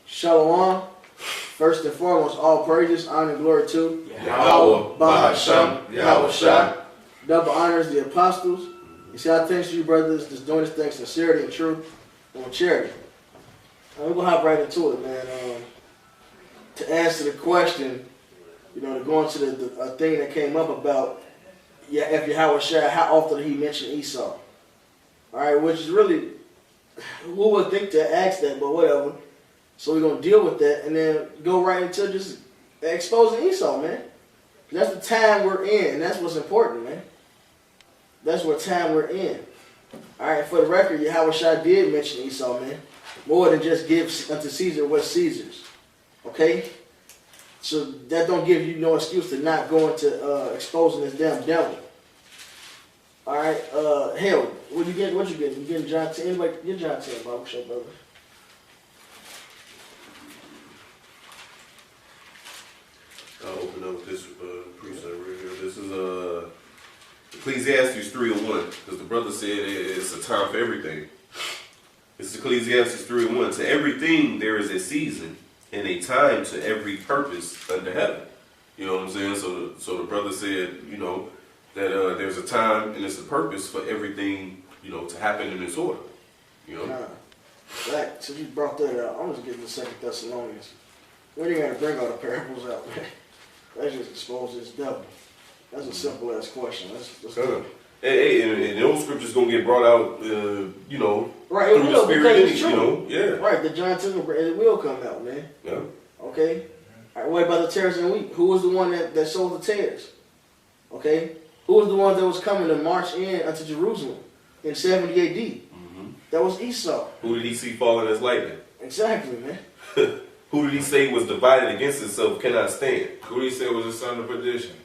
Shalom. First and foremost, all praises, honor, and glory to Yahweh, Bahasham, Yahweh Shai. Double honors the apostles. You see, I thank you, brothers, just doing this thing sincerity and truth and with charity. We're going to hop right into it, man. To answer the question, to go into the thing that came up about if Yahweh Shai, how often did he mention Esau? All right, which is really, who would think to ask that, but whatever. So we're going to deal with that and then go right into just exposing Esau, man. That's the time we're in, and that's what's important, man. That's what time we're in. All right, for the record, Yahweh Shai did mention Esau, man. More than just give unto Caesar what's Caesar's. Okay? So that don't give you no excuse to not go into exposing this damn devil. All right, hell, what you getting? What you getting? You getting John 10? Anybody get John 10, Bible show, brother? I'll open up this precept right here. This is Ecclesiastes 3:1, because the brother said it's a time for everything. It's Ecclesiastes 3:1. To everything there is a season and a time to every purpose under heaven. You know what I'm saying? So the brother said, that there's a time and it's a purpose for everything, to happen in its order. Right. So you brought that out. I'm just getting the 2 Thessalonians. We ain't got to bring all the parables out, man. That just exposes this devil. That's a simple ass question. Let's do it. Hey, and those scriptures gonna get brought out, right, it through will, the Spirit, because it's true. Yeah. Right, the John 10, it will come out, man. Yeah. Okay? All right, what about the tares and wheat? Who was the one that sowed the tares? Okay? Who was the one that was coming to march in unto Jerusalem in 70 AD? Mm-hmm. That was Esau. Who did he see falling as lightning? Exactly, man. Who did he say was divided against itself, cannot stand? Who did he say was the son of perdition?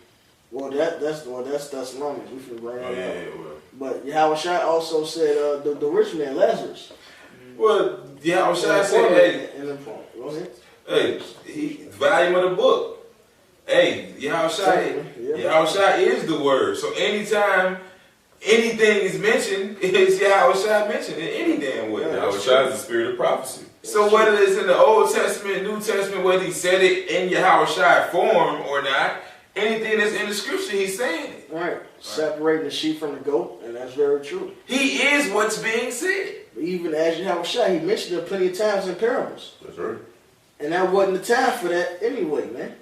Well, that's Thessalonians. We can bring that up. Yeah, well. But Yahweh Shai also said the rich man Lazarus. Well, Yahweh Shai said, Go ahead. the volume of the book. Hey, Yahweh Shai is the word. So anytime anything is mentioned, it's Yahweh Shai mentioned in any damn way. Yahweh Shai is the spirit of prophecy. So whether it's in the Old Testament, New Testament, whether he said it in Yahweh Shai form or not, anything that's in the scripture, he's saying it. Right. Separating the sheep from the goat, and that's very true. He is what's being said. Even as Yahweh Shai, he mentioned it plenty of times in parables. That's right. And that wasn't the time for that anyway, man.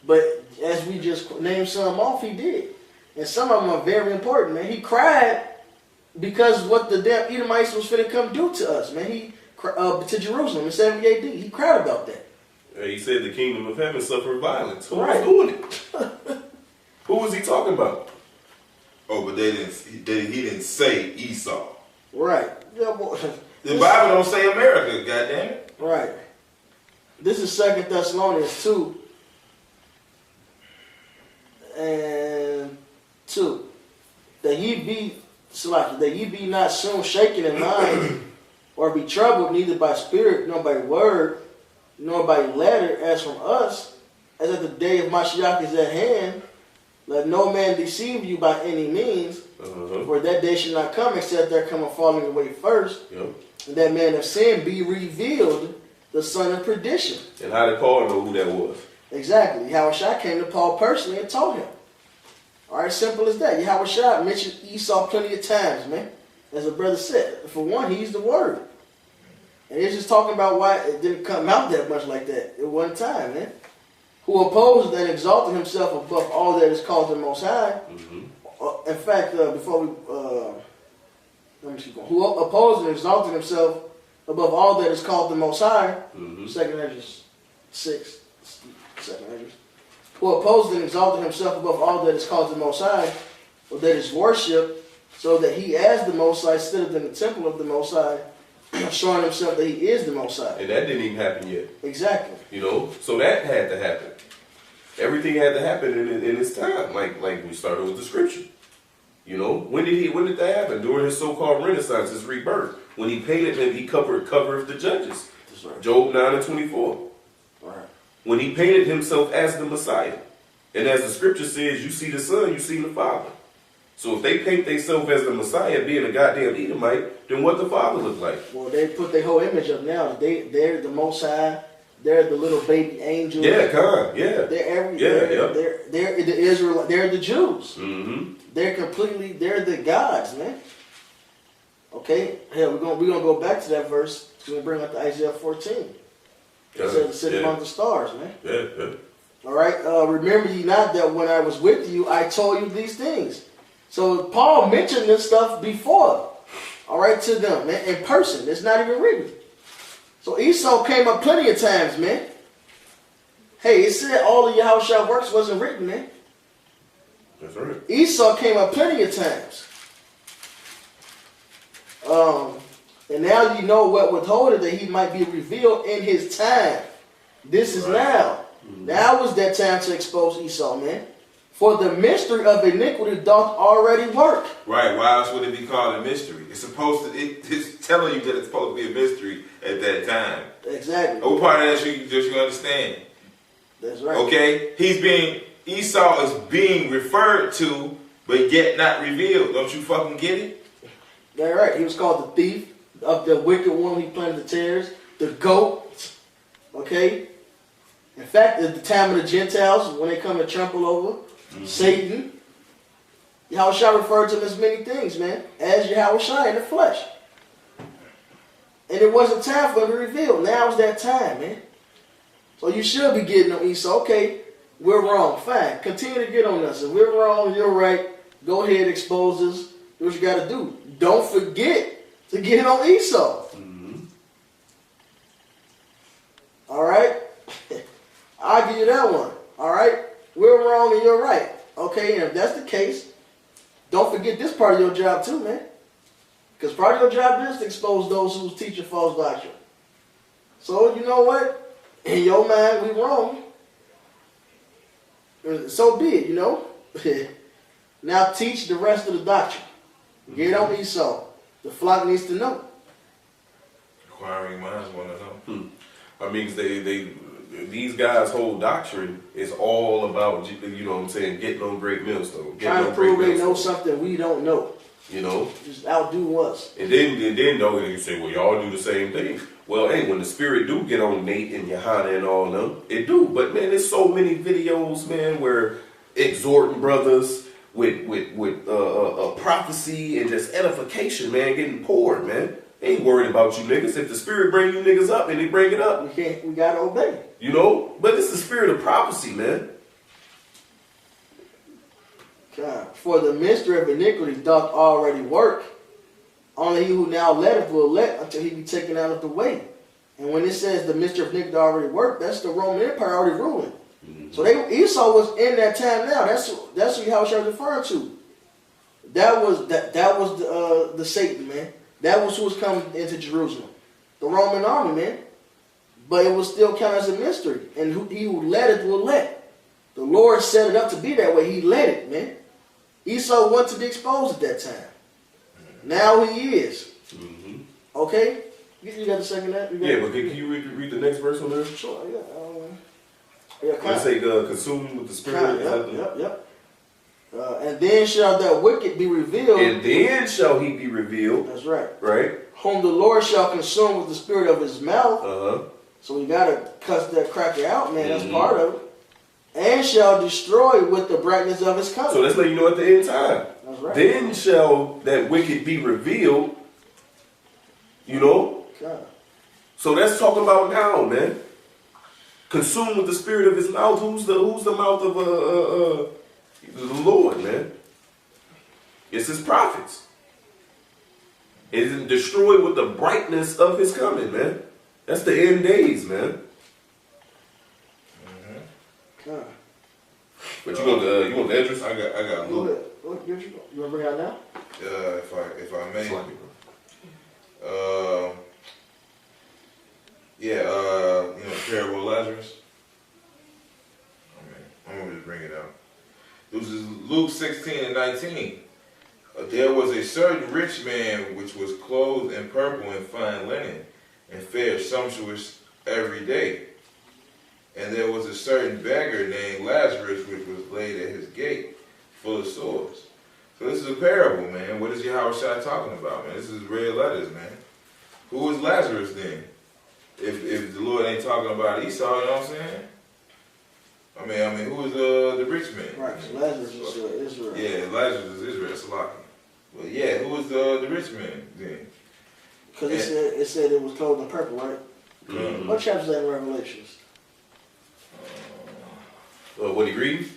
But as we just named some off, he did. And some of them are very important, man. He cried because what the damn Edomites was finna come do to us, man. He to Jerusalem in 70 AD. He cried about that. He said the kingdom of heaven suffered violence. Who right. was doing it? Who was he talking about? Oh, but he didn't say Esau. Right. Yeah, boy. The Bible don't say America, goddammit. Right. This is 2 Thessalonians 2 and 2. That ye be not soon shaken in mind, or be troubled neither by spirit, nor by word, nor by letter, as from us, as at the day of Mashiach is at hand. Let no man deceive you by any means, for that day shall not come except there come a falling away first, and that man of sin be revealed, the son of perdition. And how did Paul know who that was? Exactly. Yahweh Shai came to Paul personally and told him. All right, simple as that. Yahweh Shai mentioned Esau plenty of times, man. As the brother said, for one, he's the word. And he's just talking about why it didn't come out that much like that at one time, man. Who opposed and exalted himself above all that is called the Most High. Mm-hmm. In fact, before we, let me keep going. Who opposed and exalted himself above all that is called the Most High. Mm-hmm. 2 Esdras 6. 2 Esdras. Who opposed and exalted himself above all that is called the Most High, or that is worship, so that he as the Most High stood in the temple of the Most High, showing himself that he is the Most High. And that didn't even happen yet. Exactly. So that had to happen. Everything had to happen in its time, like we started with the scripture. When did that happen? During his so-called Renaissance, his rebirth. When he painted him, he covered the judges. That's right. Job 9:24. Right. When he painted himself as the Messiah. And as the scripture says, you see the Son, you see the Father. So if they paint themselves as the Messiah being a goddamn Edomite, then what the Father look like? Well, they put their whole image up now. They're the Most High. They're the little baby angels. Yeah, come, yeah. They're every. Yeah, they're the Israel. They're the Jews. Mm-hmm. They're the gods, man. Okay, hell, we're gonna go back to that verse. We're gonna bring up to Isaiah 14. It says to sit among the stars, man. Yeah, yeah. All right. Remember ye not that when I was with you, I told you these things. So Paul mentioned this stuff before. All right, to them, man, in person. It's not even written. So Esau came up plenty of times, man. Hey, it said all of Yahushua works wasn't written, man. That's right. Esau came up plenty of times. And now you know what withholded that he might be revealed in his time. This is now. Mm-hmm. Now is that time to expose Esau, man. For the mystery of iniquity doth already work. Right. Why else would it be called a mystery? It's supposed to. It's telling you that it's supposed to be a mystery at that time. Exactly. What part of that you understand? That's right. Okay. Esau is being referred to, but yet not revealed. Don't you fucking get it? That's right. He was called the thief of the wicked one. He planted the tares. The goat. Okay. In fact, at the time of the Gentiles, when they come to trample over Satan, Yahushua referred to him as many things, man, as Yahushua in the flesh. And it wasn't time for him to reveal. Now is that time, man. So you should be getting on Esau. Okay, we're wrong. Fine. Continue to get on us. If we're wrong, you're right. Go ahead, expose us. Do what you got to do. Don't forget to get on Esau. Mm-hmm. All right? I'll give you that one. All right? We're wrong and you're right. Okay, and if that's the case, don't forget this part of your job too, man. Because part of your job is to expose those who teach a false doctrine. So, you know what? In your mind, we wrong. So be it, you know. Now teach the rest of the doctrine. Get on Esau. The flock needs to know. Inquiring minds want to know. I mean, these guys' whole doctrine is all about, you know what I'm saying, getting on great millstone. Trying to prove they know something we don't know. You know? Just outdo us. And then though, you say, well, y'all do the same thing. Well, hey, when the spirit do get on Nate and Johanna and all them, it do. But, man, there's so many videos, man, where exhorting brothers with prophecy and just edification, man, getting poured, man. They ain't worried about you niggas. If the spirit bring you niggas up and they bring it up, we gotta obey. You know? But it's the spirit of prophecy, man. God. For the mystery of iniquity doth already work. Only he who now letteth will let until he be taken out of the way. And when it says the mystery of iniquity already worked, that's the Roman Empire already ruling. Mm-hmm. So Esau was in that time now. That's who Yahushua was referring to. That was the Satan, man. That was who was coming into Jerusalem. The Roman army, man. But it was still counted as a mystery. And he who led it will let. The Lord set it up to be that way. He led it, man. Esau wanted to be exposed at that time. Now he is. Mm-hmm. Okay? You got the second that? Yeah, but can you read the next verse on there? Sure, yeah. Let's say consumed with the spirit. Yep. And then shall that wicked be revealed. And then shall he be revealed. That's right. Right. Whom the Lord shall consume with the spirit of his mouth. Uh-huh. So we got to cuss that cracker out, man. That's part of it. And shall destroy with the brightness of his coming. So let's let you know at the end time. That's right. Then shall that wicked be revealed. You know? God. So that's talking about now, man. Consumed with the spirit of his mouth. Who's the mouth of the Lord, man? It's his prophets. It is destroyed with the brightness of his coming, man. That's the end days, man. God. But you want the address? I got Luke. You want to bring it out now? If I may. The parable of Lazarus. I'm gonna just bring it out. This is Luke 16 and 19. There was a certain rich man which was clothed in purple and fine linen, and fared sumptuous every day. And there was a certain beggar named Lazarus which was laid at his gate, full of sores. So this is a parable, man. What is Yahushua talking about, man? This is red letters, man. Who is Lazarus then? if the Lord ain't talking about Esau, you know what I'm saying? I mean, who was the rich man? Right, so Lazarus is Israel. Yeah, Lazarus is Israel, Salaki. But yeah, who was the rich man then? Because it said it was clothed in purple, right? Mm-hmm. What chapter is that in Revelations? What he read?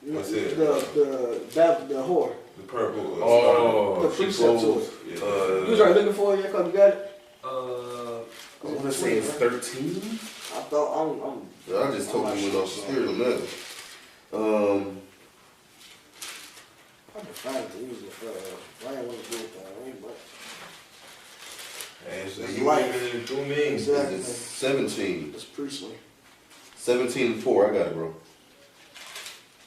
What's it? The whore. The purple. Oh, The precept to it. Yeah. You was already looking for it, Jacob? You got it? I want to say it's 13. I thought I just told you went off the spirit on that. I can find it easy for I didn't want to do it that way, but And so It's you life. living through me. Exactly. It's 17. it's priestly. 17:4. I got it, bro.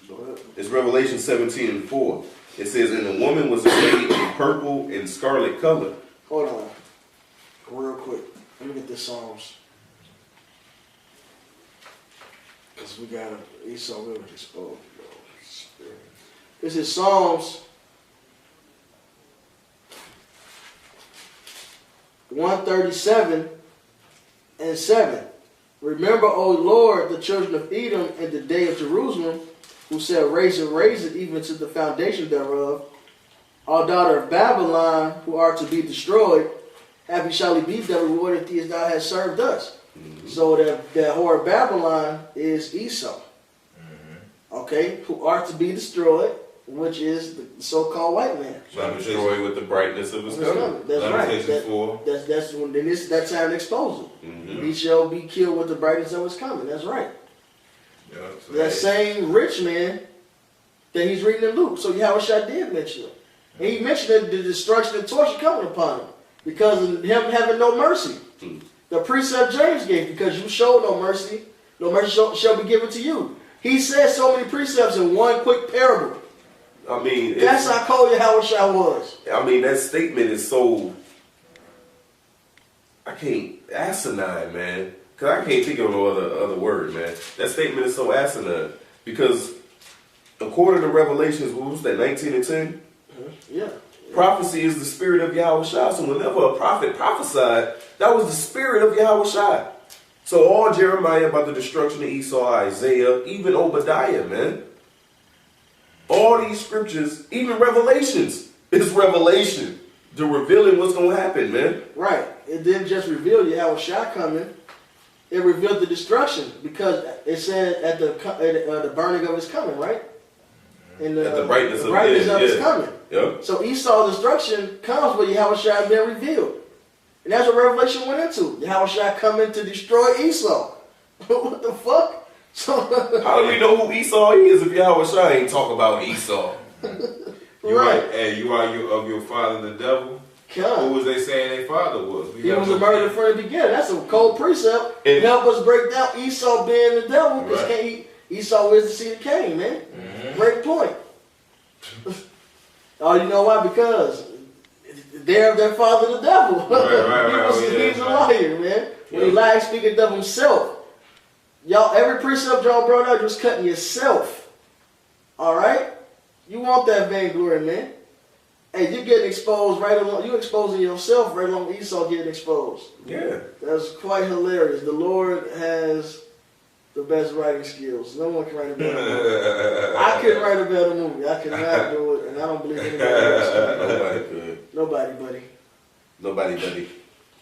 Go ahead. It's Revelation 17:4. It says, and the woman was arrayed in purple and scarlet color. Hold on. Real quick. Let me get this Psalms. Because we got Esau really exposed. This is Psalms 137 and 7. Remember, O Lord, the children of Edom in the day of Jerusalem, who said, raise it even to the foundation thereof. O daughter of Babylon, who are to be destroyed, happy shall he be that rewarded thee as thou hast served us. Mm-hmm. So that whore of Babylon is Esau. Okay, who are to be destroyed, which is the so-called white man. Destroyed with the brightness of his coming. That's right. Lamentations 4. That's when then it's that time to expose him. Mm-hmm. He shall be killed with the brightness of his coming. That's right. Yeah, so That same rich man that he's reading in Luke. So Yahushua did mention him. And he mentioned the destruction and torture coming upon him because of him having no mercy. Hmm. The precept James gave, because you showed no mercy shall be given to you. He said so many precepts in one quick parable. I mean, That's how cold Yahushua was. I mean, that statement is so, I can't, asinine, man. Because I can't think of no other word, man. That statement is so asinine. Because according to Revelations, what was that, 19 and 10? Yeah. Prophecy is the spirit of Yahushua. So whenever a prophet prophesied, that was the spirit of Yahushua. So all Jeremiah about the destruction of Esau, Isaiah, even Obadiah, man. All these scriptures, even Revelations, is revelation. The revealing what's going to happen, man. Right. It didn't just reveal Yahushua coming. It revealed the destruction because it said at the burning of his coming, right? And At the brightness of his coming. Yep. So Esau's destruction comes with Yahushua being revealed. And that's what Revelation went into. Yahushua coming to destroy Esau. What the fuck? So How do we know who Esau is if Yahushua ain't talk about Esau? You right. Hey, you are of your father the devil? Come. Who was they saying their father was? He was a murderer from the beginning. That's a cold precept. And- And help us break down Esau being the devil. Because Right. Esau is the seed of Cain, man. Mhm. Great point. Oh, you know why? Because they're their father the devil. He's a liar, man. When he lied, speaking of himself. Y'all, every precept y'all brought out, just cutting yourself. Alright? You want that vainglory, man. Hey, you're getting exposed right along. You're exposing yourself right along Esau getting exposed. Yeah. That's quite hilarious. The Lord has the best writing skills. No one can write a better movie. I couldn't write a better movie. I cannot do it, and I don't believe anybody else can. Nobody could. Nobody, buddy. Nobody, buddy.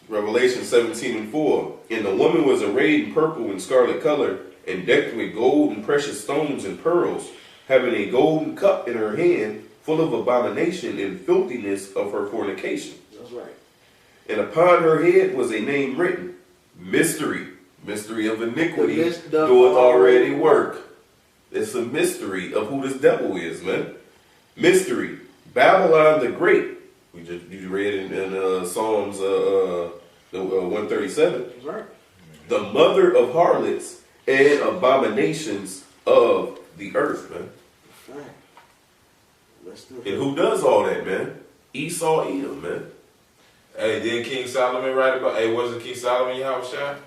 Revelation 17:4. And the woman was arrayed in purple and scarlet color, and decked with gold and precious stones and pearls, having a golden cup in her hand, full of abomination and filthiness of her fornication. That's right. And upon her head was a name written, Mystery, Mystery of Iniquity, doeth already work. It's a mystery of who this devil is, man. Mystery, Babylon the Great. You read in Psalms 137. That's right. The mother of harlots and abominations of the earth, man. Right. Let's do And it. who does all that, man? Esau, Edom, man. Hey, didn't King Solomon write about? Hey, wasn't King Solomon Yahushua?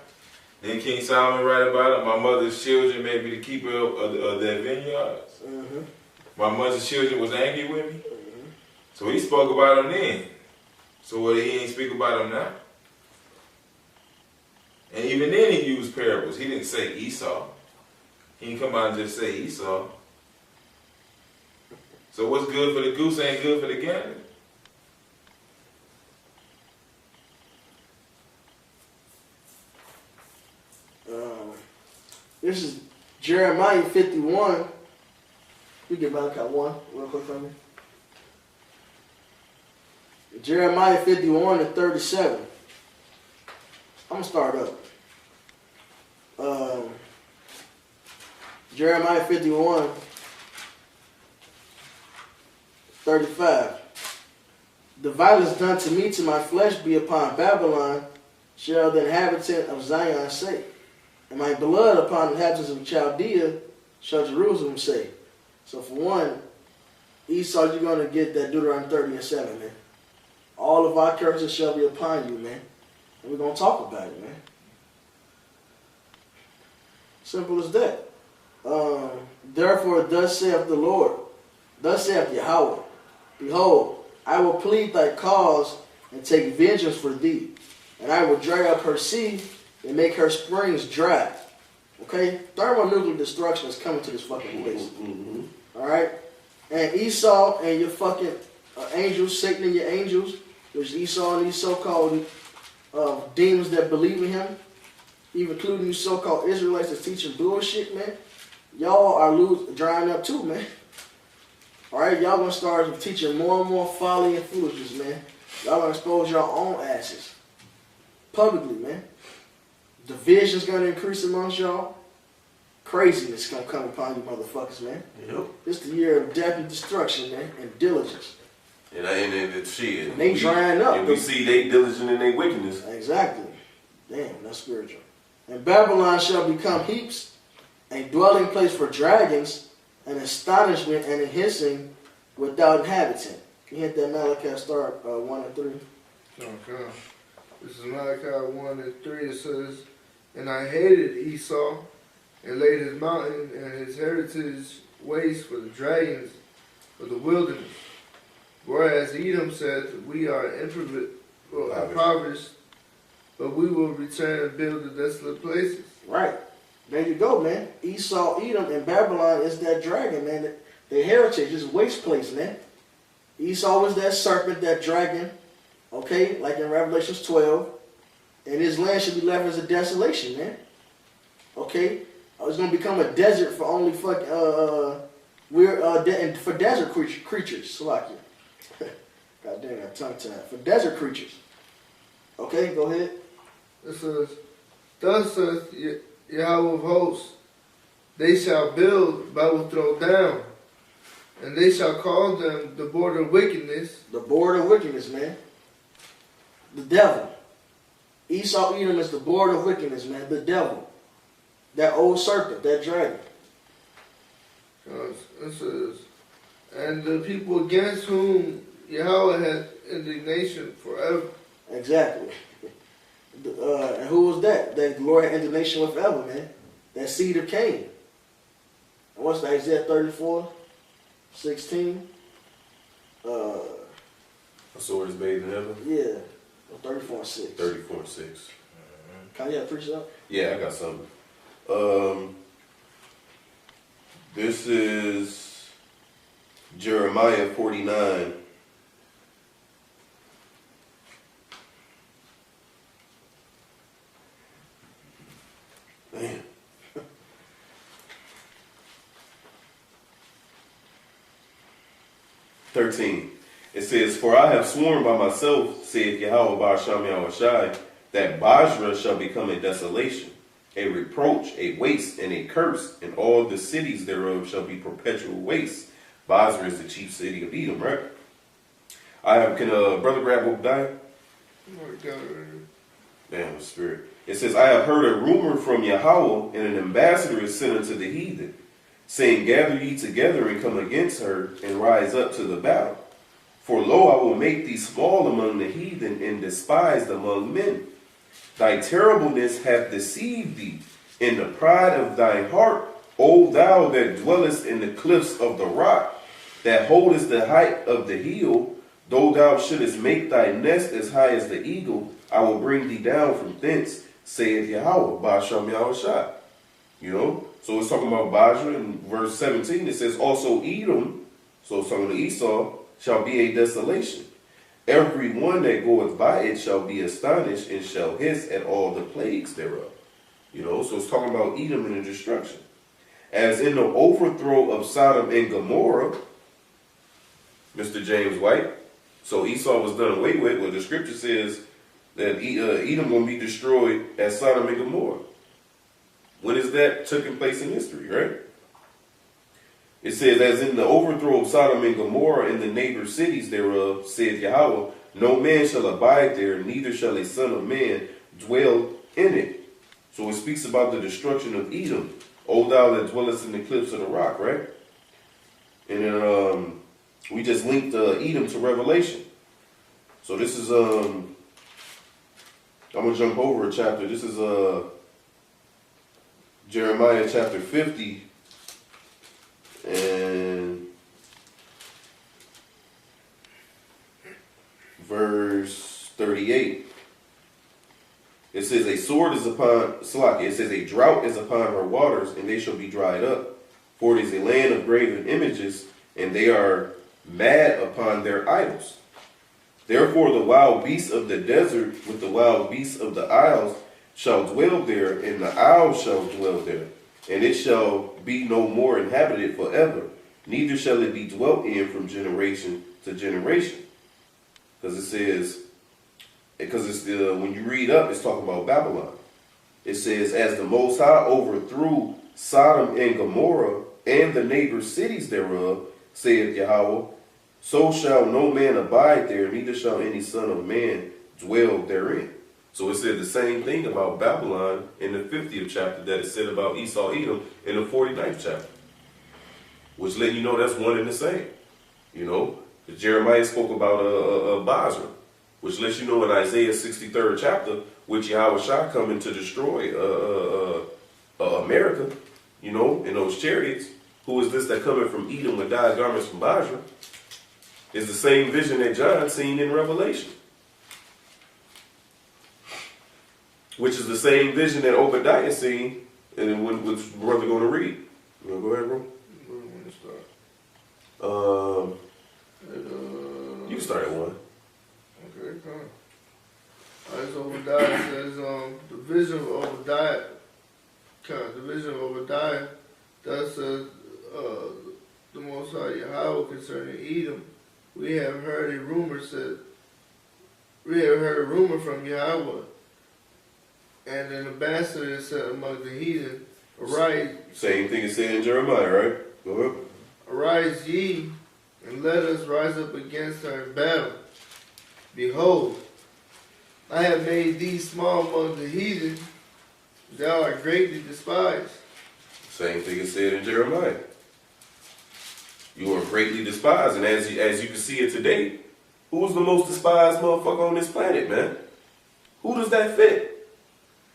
Didn't King Solomon write about it? My mother's children made me the keeper of their vineyards. Mm-hmm. My mother's children was angry with me. So he spoke about them then. So what, he ain't speak about them now? And even then he used parables. He didn't say Esau. He didn't come out and just say Esau. So what's good for the goose ain't good for the gander. This is Jeremiah 51. You get Malachi 1 real quick for me. Jeremiah 51 and 37. I'm going to start up. Jeremiah 51, 35. The violence done to me, to my flesh, be upon Babylon, shall the inhabitant of Zion say. And my blood upon the inhabitants of Chaldea shall Jerusalem say. So for one, Esau, you're going to get that Deuteronomy 30 and 7, man. All of our curses shall be upon you, man. And we're going to talk about it, man. Simple as that. Therefore, thus saith the Lord, thus saith Yahweh, behold, I will plead thy cause and take vengeance for thee, and I will dry up her sea and make her springs dry. Okay? Thermonuclear destruction is coming to this fucking place. Alright? And Esau and your fucking angels, Satan and your angels, which Esau and these so-called demons that believe in him, even including you so-called Israelites that's teaching bullshit, man, y'all are drying up too, man. Alright? Y'all gonna start teaching more and more folly and foolishness, man. Y'all gonna expose your own asses. Publicly, man. Division's gonna increase amongst y'all. Craziness gonna come upon you motherfuckers, man. Yep. This the year of death and destruction, man, and diligence. And shit. And they drying up. And we see they diligent in their wickedness. Exactly. Damn, that's spiritual. And Babylon shall become heaps, a dwelling place for dragons, an astonishment and a hissing without inhabitant. Can you hit that Malachi start 1 and 3? Okay. This is Malachi 1 and 3. It says, and I hated Esau, and laid his mountain and his heritage waste for the dragons of the wilderness. Whereas Edom said, we are impoverished, but we will return and build the desolate places. Right. There you go, man. Esau, Edom, and Babylon is that dragon, man. Their heritage is waste place, man. Esau was that serpent, that dragon, okay, like in Revelations 12. And his land should be left as a desolation, man. Okay? It's going to become a desert for only fucking, for desert creatures. Salakia. God dang, I tongue tied. For desert creatures. Okay, go ahead. It says, thus saith Yahweh of hosts, they shall build, but will throw down, and they shall call them the border of wickedness. The border of wickedness, man. The devil. Esau, Edom is the border of wickedness, man. The devil. That old serpent, that dragon. It says, and the people against whom Yahweh had indignation forever. Exactly. And who was that? That the Lord had indignation with forever, man. That seed of Cain. And what's that? Isaiah 34, 16. A sword is bathed in heaven? Yeah. 34 and 6. 34 and 6. Can you preach that? Yeah, I got something. This is Jeremiah 49. Man. 13. It says, for I have sworn by myself, saith Yahweh Ba'asham Yahushai, that Basra shall become a desolation, a reproach, a waste, and a curse, and all the cities thereof shall be perpetual waste. Basra is the chief city of Edom, right? Can a brother grab Obadiah? Damn, the spirit. It says, I have heard a rumor from Yahweh, and an ambassador is sent unto the heathen, saying, gather ye together and come against her, and rise up to the battle. For lo, I will make thee small among the heathen, and despised among men. Thy terribleness hath deceived thee, in the pride of thine heart, O thou that dwellest in the cliffs of the rock, that holdest the height of the hill, though thou shouldest make thy nest as high as the eagle, I will bring thee down from thence, saith Yahweh, Ba'asham Yahushua. You know? So it's talking about Basra in verse 17. It says, also Edom, so it's talking to Esau, shall be a desolation. Every one that goeth by it shall be astonished and shall hiss at all the plagues thereof. You know, so it's talking about Edom and the destruction. As in the overthrow of Sodom and Gomorrah, Mr. James White. So Esau was done away with. Well, the scripture says that Edom going to be destroyed as Sodom and Gomorrah. When is that taking place in history, right? It says, as in the overthrow of Sodom and Gomorrah and the neighbor cities thereof, saith Yahweh, no man shall abide there, neither shall a son of man dwell in it. So it speaks about the destruction of Edom, O thou that dwellest in the cliffs of the rock, right? And then we just linked Edom to Revelation. So this is, I'm going to jump over a chapter. This is Jeremiah chapter 50 and verse 38. It says, a sword is upon, it says, a drought is upon her waters, and they shall be dried up. For it is a land of graven images, and they are mad upon their idols. Therefore the wild beasts of the desert with the wild beasts of the isles shall dwell there, and the owls shall dwell there. And it shall be no more inhabited forever, neither shall it be dwelt in from generation to generation. Because it says, when you read up, it's talking about Babylon. It says, as the Most High overthrew Sodom and Gomorrah and the neighbor cities thereof, saith Yahweh, so shall no man abide there, neither shall any son of man dwell therein. So it said the same thing about Babylon in the 50th chapter that it said about Esau, Edom in the 49th chapter. Which let you know that's one and the same. You know, Jeremiah spoke about Basra, which lets you know in Isaiah 63rd chapter, which Yahweh shall coming to destroy America, you know, in those chariots. Who is this that coming from Edom with dyed garments from Basra? Is the same vision that John seen in Revelation. Which is the same vision that Obadiah seen, and which brother going to read. You want to go ahead, bro? Where do you want to start? You can start at 1. Okay, come on. As Obadiah says, the vision of Obadiah, thus says the Most High Yahweh concerning Edom. We have heard a rumor from Yahweh, and an ambassador said among the heathen, arise. Same thing is said in Jeremiah, right? Go ahead. Arise ye, and let us rise up against her in battle. Behold, I have made thee small among the heathen, thou art greatly despised. Same thing is said in Jeremiah. You are greatly despised, and as you can see it today, who's the most despised motherfucker on this planet, man? Who does that fit?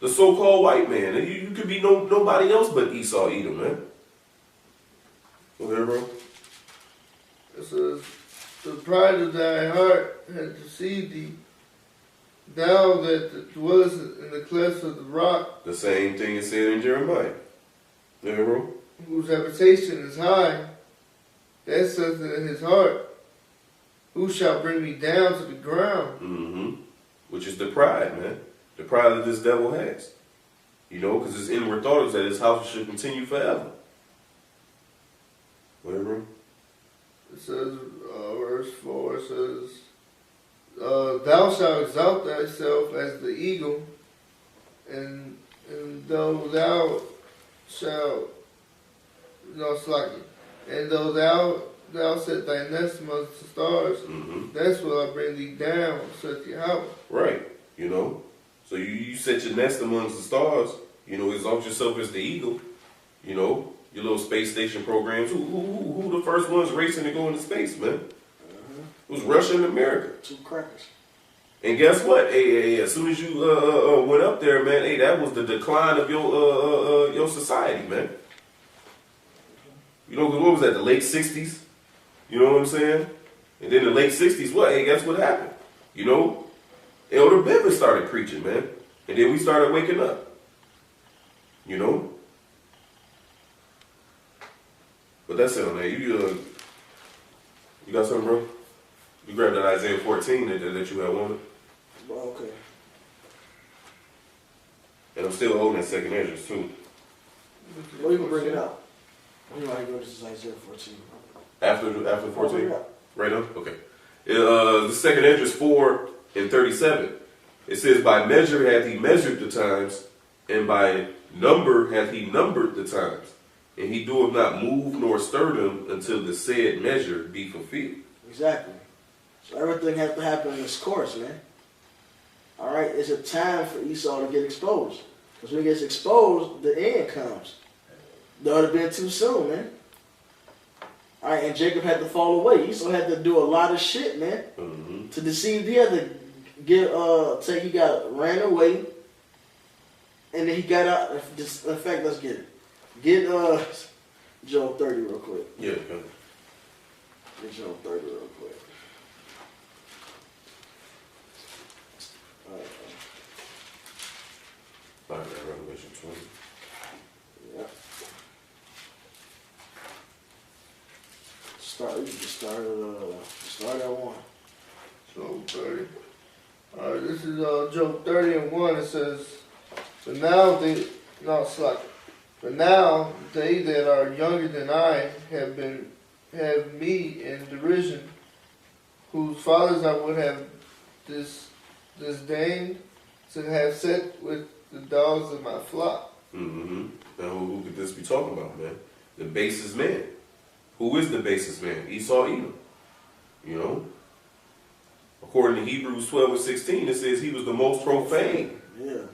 The so-called white man. You could be nobody else but Esau, Edom, man. Go ahead, bro. It says, the pride of thy heart hath deceived thee, thou that dwellest in the clefts of the rock. The same thing is said in Jeremiah. Go ahead, bro. Whose habitation is high, that saith in his heart, who shall bring me down to the ground? Mm-hmm. Which is the pride, man. The pride that this devil has. You know, because his inward thought is that his house should continue forever. Whatever. It says, verse 4, it says, thou shalt exalt thyself as the eagle, and though thou shalt, no, slacking, and though thou set thy nest amongst the stars, that's will I bring thee down, saith Yahweh. Right, you know. So you set your nest amongst the stars, you know, exalt yourself as the eagle, you know, your little space station programs. Who the first ones racing to go into space, man? It was Russia and America. 2 crackers. And guess what? Hey, as soon as you went up there, man, hey, that was the decline of your society, man. You know, because what was that, the late 60s? You know what I'm saying? And then the late 60s, what? Hey, guess what happened? You know? Elder Bevan started preaching, man. And then we started waking up. You know? But that's it, man. You got something, bro? You grabbed that Isaiah 14 that you had wanted. Well, okay. And I'm still holding that second entrance, too. Well, you can bring it out. You know how you go to Isaiah 14. After Bring it 14? out. Right now? Okay. The second entrance 4 and 37. It says, by measure hath he measured the times, and by number hath he numbered the times. And he doeth not move nor stir them until the said measure be fulfilled. Exactly. So everything has to happen in its course, man. All right, it's a time for Esau to get exposed. Because when he gets exposed, the end comes. That would have been too soon, man. All right, and Jacob had to fall away. Esau had to do a lot of shit, man, to deceive. He had to ran away, and then he got out. In fact, let's get it. Get Job 30 real quick. Yeah, okay. Get Job 30 real quick. Revelation 20. Yeah. You can start at 1. Job 30. Alright, this is Job 30 and 1. It says, But now they that are younger than I have me in derision, whose fathers I would have disdained to have set with the dogs of my flock. Mm-hmm. Now, who could this be talking about, man? The basest man. Who is the basest man? Esau, Edom. You know? According to Hebrews 12 and 16, it says he was the most profane. Yeah.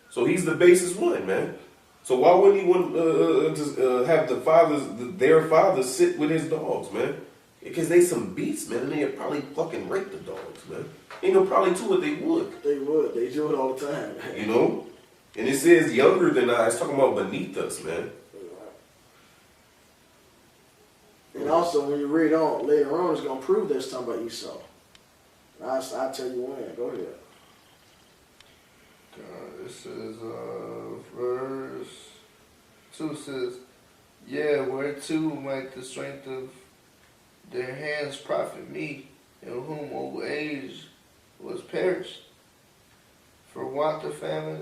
So he's the basest one, man. So why wouldn't he want to have their fathers sit with his dogs, man? Because they some beasts, man, and they'd probably fucking rape the dogs, man. Ain't no probably to it, they would. They would. They do it all the time, man. You know? And it says younger than I. It's talking about beneath us, man. And also, when you read on, later on, it's going to prove that it's talking about Esau. I'll tell you when. Go ahead. This is verse 2 says, Yeah, whereto might the strength of their hands profit me, in whom old age was perished. For want of famine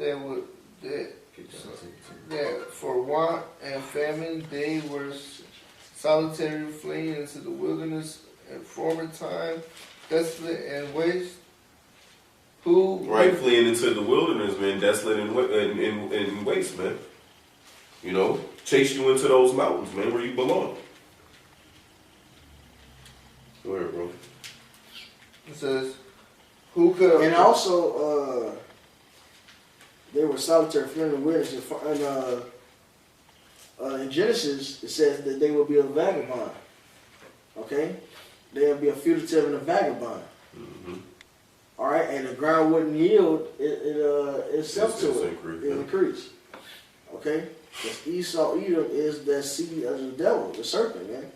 for want and famine they were solitary, fleeing into the wilderness in former time, desolate and waste. Right, fleeing into the wilderness, man, desolate and waste, man. You know, chase you into those mountains, man, where you belong. Go ahead, bro. It says, who could... And also, they were solitary, fleeing in the wilderness. And in Genesis, it says that they will be a vagabond. Okay? They'll be a fugitive and a vagabond. Mm-hmm. All right, and the ground wouldn't yield itself to it. It increased. Okay? Because Esau, Edom is that seed of the devil, the serpent, man.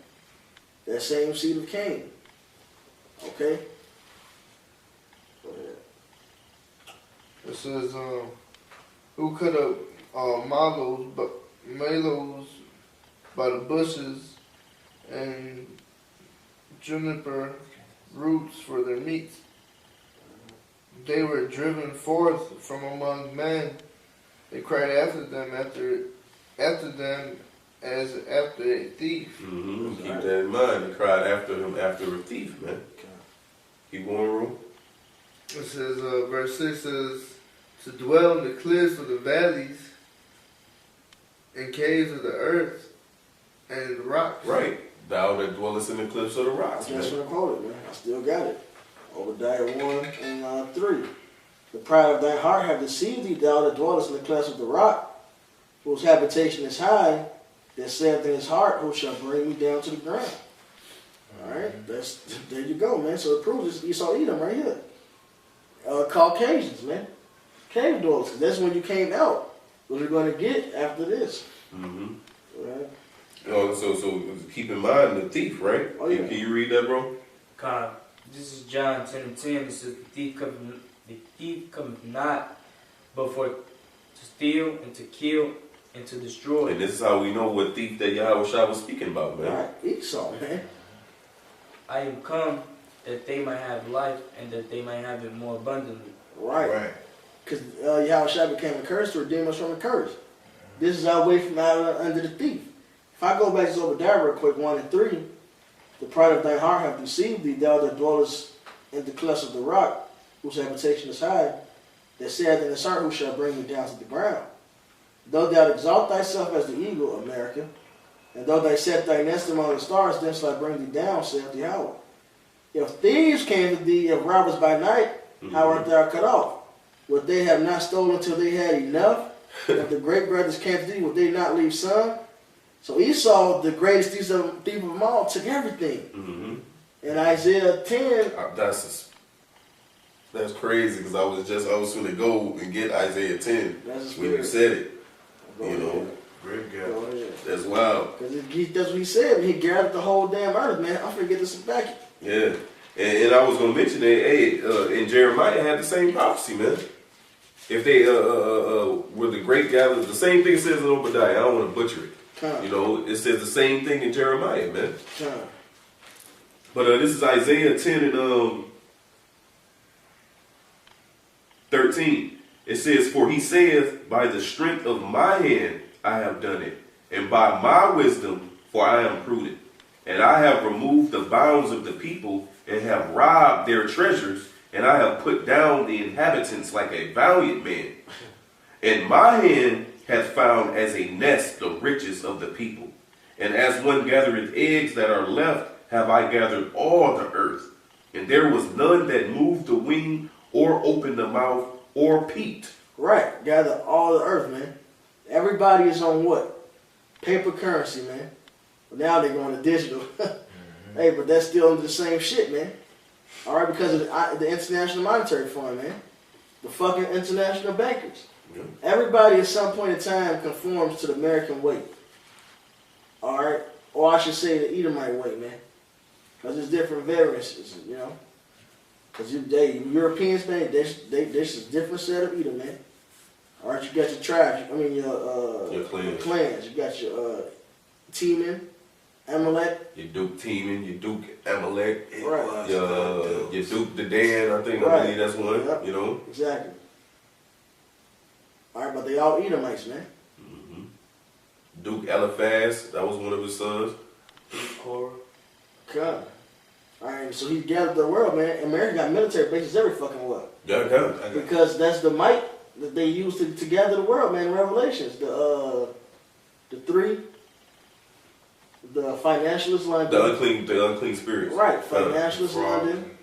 That same seed of Cain. Okay? Go ahead. It says, who could have mallows by the bushes and juniper roots for their meat. They were driven forth from among men. They cried after them as after a thief. Mm-hmm. Keep that in mind. They cried after him after a thief, man. Keep going, Rue. It says, verse 6 says, to dwell in the cliffs of the valleys and caves of the earth and the rocks. Right. Thou that dwellest in the cliffs of the rocks, That's man. what I quoted, man. I still got it. Obadiah 1 and 3. The pride of thy heart have deceived thee, thou that dwellest in the clefts of the rock, whose habitation is high, that saith in his heart, who shall bring me down to the ground. Alright, there you go, man. So it proves it's Esau Edom right here. Caucasians, man. Cave dwellers. That's when you came out. What you're going to get after this. Mm-hmm. Right? Oh, so keep in mind the thief, right? Oh, yeah. Can you read that, bro? This is John 10 and 10. It says, the thief cometh not, but for to steal and to kill and to destroy. And this is how we know what thief that Yahushua was speaking about, man. Right, Esau, man. I am come that they might have life and that they might have it more abundantly. Right. Because Yahushua became a curse to redeem us from the curse. This is our way from out under the thief. If I go back to Obadiah real quick, 1 and 3, the pride of thy heart hath deceived thee, thou that dwellest in the clefts of the rock, whose habitation is high, that saith in his heart, who shall bring me down to the ground? Though thou exalt thyself as the eagle, America, and though they set thy nest among the stars, then shall I bring thee down, saith Yahweh. If thieves came to thee, if robbers by night, how art thou cut off? Would they have not stolen till they had enough? If the great brothers came to thee, would they not leave some? So Esau, the greatest thief of them all, took everything. Mm-hmm. In Isaiah 10, That's crazy because I was going to go and get Isaiah 10 that's when you said it. Go You know, ahead. Great guy. Go ahead. that's wild. Because that's what he said. He gathered the whole damn earth, man. I forget this back. Yeah. And I was going to mention that, hey, in Jeremiah had the same prophecy, man. If they were the great gatherers, the same thing it says in Obadiah. I don't want to butcher it. You know, it says the same thing in Jeremiah, man. But this is Isaiah 10 and 13. It says, for he saith, by the strength of my hand I have done it, and by my wisdom, for I am prudent. And I have removed the bounds of the people, and have robbed their treasures, and I have put down the inhabitants like a valiant man. And my hand hath found as a nest the riches of the people. And as one gathereth eggs that are left, have I gathered all the earth. And there was none that moved the wing, or opened the mouth, or peeped. Right. Gather all the earth, man. Everybody is on what? Paper currency, man. But now they're going to digital. Hey, but that's still the same shit, man. All right, because of the International Monetary Fund, man. The fucking international bankers. Yeah. Everybody at some point in time conforms to the American way. All right? Or I should say the Edomite way, man. Because there's different variances, you know. Because Europeans, man, there's a different set of Edom, man. All right, you got your tribes. I mean, your clans. You got your Teman, Amalek. You Duke Teman, you Duke Amalek. Right. You Duke the Dan, I think. Right. I believe that's one. Yep. You know. Exactly. All right, but they all Edomites, man. Mm-hmm. Duke Eliphaz, that was one of his sons. Korah. Come. All right, so he gathered the world, man. America got military bases every fucking what? Yeah, okay. Because that's the might that they use to gather the world, man. In Revelations, the three, the financialist line. The unclean spirits. Right, financialist London.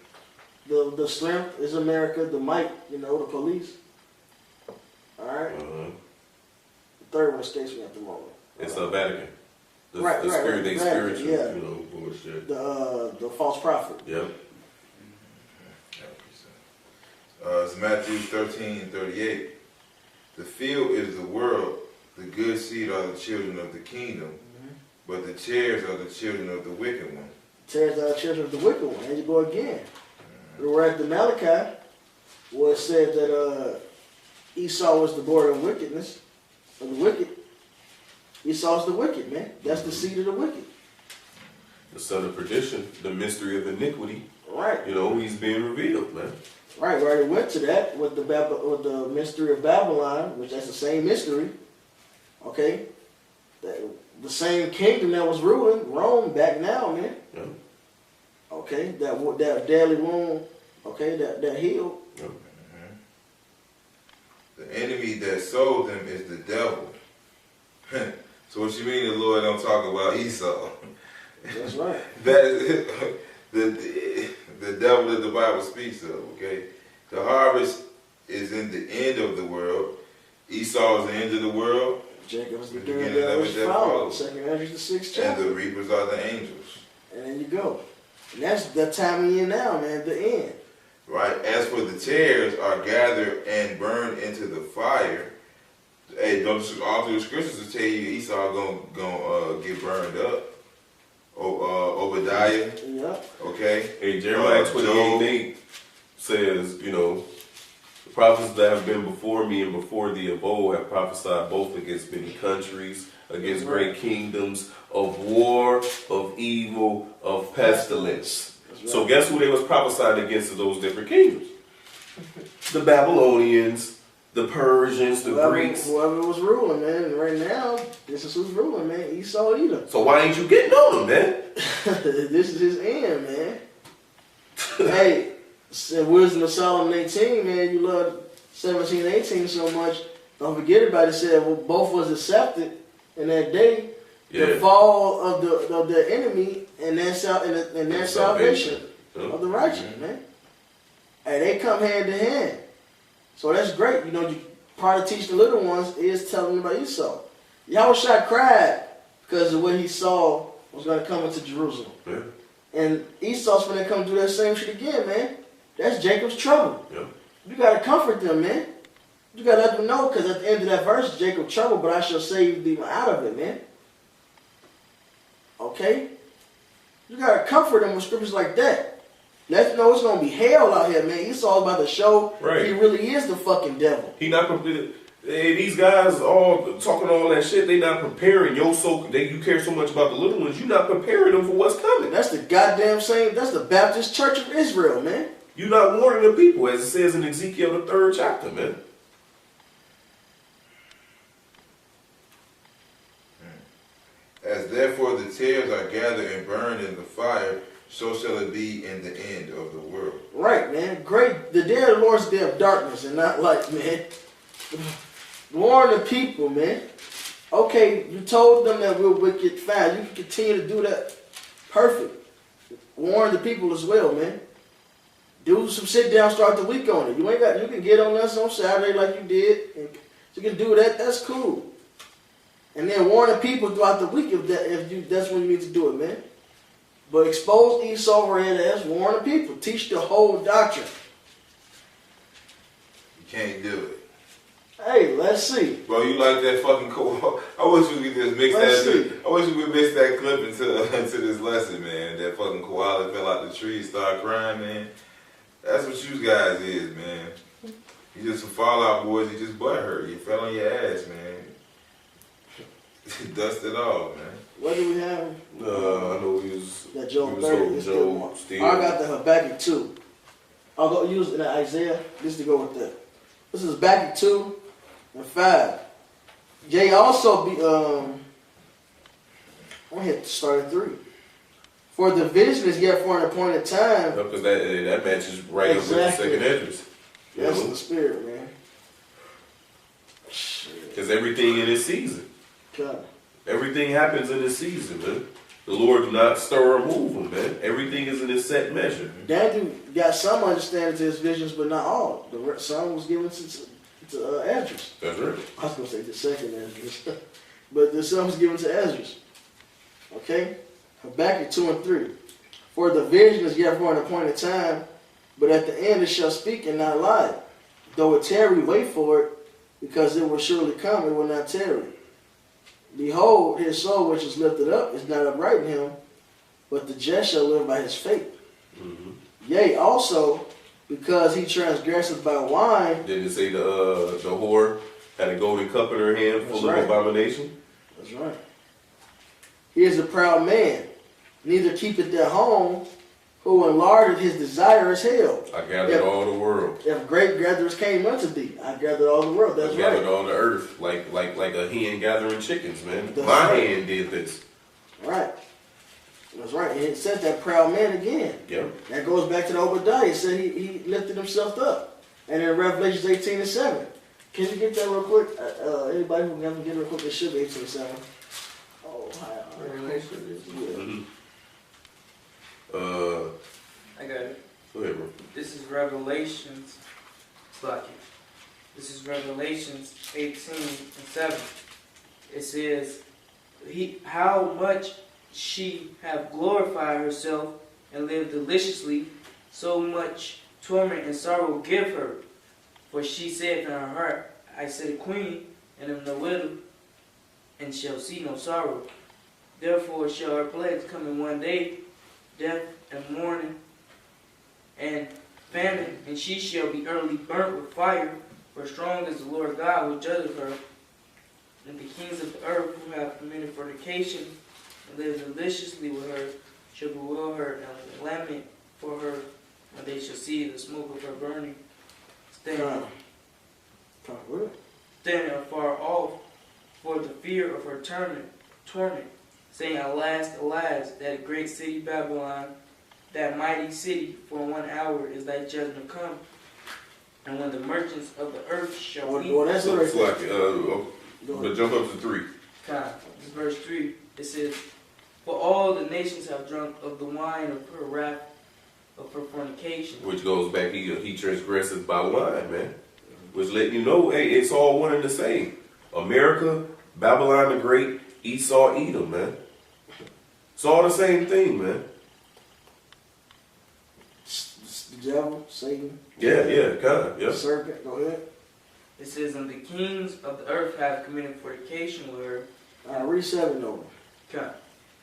The strength is America. The might, you know, the police. All right. Uh-huh. The third one escapes me at the moment. It's the Vatican. The Vatican, spiritual, yeah. you know, bullshit. The false prophet. Yep. It's Matthew 13:38. The field is the world, the good seed are the children of the kingdom, but the tares are the children of the wicked one. Tares are the children of the wicked one. There you go again. We're at the Malachi, where it said that Esau was the border of wickedness, of the wicked. Esau's the wicked, man. That's the seed of the wicked. The son of perdition, the mystery of iniquity. Right. You know, he's being revealed, man. Right, we already went to that with the mystery of Babylon, which that's the same mystery. Okay? The same kingdom that was ruling Rome back now, man. Yeah. Okay? That deadly wound, okay, that healed. Yeah. The enemy that sold them is the devil. So what you mean the Lord don't talk about Esau? That's right. That is the devil that the Bible speaks of, okay? The harvest is in the end of the world. Esau is the end of the world. Jacob is the The third beginning that of was it that followed. follows. 2nd Ezra, the 6th And chapter. the reapers are the angels. And there you go. And that's the time we in now, man, the end. Right? As for the tares are gathered and burned into the fire. Hey, all through the scriptures to tell you Esau gonna get burned up. Obadiah, Yep. okay? Hey, Jeremiah Job. 28:8 says, you know, prophets that have been before me and before thee of old have prophesied both against many countries, against great kingdoms, of war, of evil, of pestilence. That's right. So guess who they was prophesying against of those different kingdoms? The Babylonians, the Persians, the Greeks. Whoever was ruling, man. And right now, this is who's ruling, man. Esau, Edom. So why ain't you getting on them, man? This is his end, man. Hey, in Wisdom of Solomon 18, man, you love 17 and 18 so much. Don't forget about it. Said, well, both was accepted in that day. The fall of the enemy and their salvation of the righteous, man. And they come hand in hand. So that's great. You know, you part of teach the little ones is telling them about Esau. Yahushua cried because of what he saw was going to come into Jerusalem. Yeah. And Esau's going to come do that same shit again, man. That's Jacob's trouble. Yeah. You got to comfort them, man. You got to let them know, because at the end of that verse, Jacob trouble, but I shall save thee out of it, man. Okay? You got to comfort them with scriptures like that. Let them know it's going to be hell out here, man. Esau's about to show he really is the fucking devil. He not prepared. These guys all talking all that shit. They not preparing you care so much about the little ones. You not preparing them for what's coming. That's the goddamn same. That's the Baptist Church of Israel, man. You not warning the people, as it says in Ezekiel the 3rd chapter, man. As therefore the tares are gathered and burned in the fire, so shall it be in the end of the world. Right, man. Great. The day of the Lord's day of darkness and not light, man. Warn the people, man. Okay, you told them that we're wicked, fine. You can continue to do that. Perfect. Warn the people as well, man. Do some sit down, start the week on it. You can get on us on Saturday like you did. And you can do that. That's cool. And then warn the people throughout the week that's when you need to do it, man. But expose Esau over here as warn the people. Teach the whole doctrine. You can't do it. Hey, let's see. Bro, you like that fucking cool. I wish we could just mix I wish we could mix that clip into this lesson, man. That fucking koala fell out the tree, started crying, man. That's what you guys is, man. You just some Fallout boys. You just butthurt. You fell on your ass, man. Dust it off, man. What do we have? I know we was Job 30. Job still. I got the Habakkuk 2. I'll go use the Isaiah just to go with that. This is Habakkuk 2 and 5. Yea, also be I'm gonna hit start at 3. For the vision is yet for an appointed time. Because that matches right up with the second entrance. That's the spirit, man. Because everything in this season. God. Everything happens in this season, man. The Lord do not stir or move them, man. Everything is in a set measure. Daniel got some understanding to his visions, but not all. Some was given to Esdras. That's right. I was going to say the second Esdras. But the some was given to Esdras. Okay? Habakkuk 2 and 3. For the vision is yet for an appointed time, but at the end it shall speak and not lie. Though it tarry, wait for it, because it will surely come, it will not tarry. Behold, his soul which is lifted up is not upright in him, but the just shall live by his faith. Mm-hmm. Yea, also, because he transgresseth by wine. Didn't it say the whore had a golden cup in her hand full of abomination? That's right. He is a proud man, neither keepeth their home, who enlargeth his desire as hell. I gathered all the world. If great gatherers came unto thee, I gathered all the world. That's I gathered all the earth, like a hen gathering chickens, man. That's My right. hand did this. Right. That's right. And it said that proud man again. Yep. That goes back to the Obadiah. It said he lifted himself up. And in Revelations 18 and 7. Can you get that real quick? Anybody who can get it real quick, it should be 18 and 7. Oh, hi. Mm-hmm. I got it. Go ahead, bro. This is Revelations. This is Revelations 18 and 7. It says, how much she have glorified herself and lived deliciously, so much torment and sorrow give her. For she said in her heart, I sit a queen, and am no widow, and shall see no sorrow. Therefore shall her plagues come in one day, death and mourning, and famine, and she shall be utterly burnt with fire, for strong is the Lord God who judgeth her. And the kings of the earth who have committed fornication and live deliciously with her shall bewail her and lament for her, and they shall see the smoke of her burning, standing afar off for the fear of her torment, saying, Alas, alas, that great city Babylon, that mighty city, for 1 hour is thy judgment come. And when the merchants of the earth shall weep. Well, that's what It's like, but jump up to 3. This verse 3, it says, For all the nations have drunk of the wine of her wrath, of her fornication. Which goes back, he transgresses by wine, man. Which let you know, hey, it's all one and the same. America, Babylon the Great, Esau, Edom, man. It's all the same thing, man. The devil, Satan. Yeah, kind of, yeah. Serpent, go ahead. It says, And the kings of the earth have committed fornication with her. Read 7 over. Okay.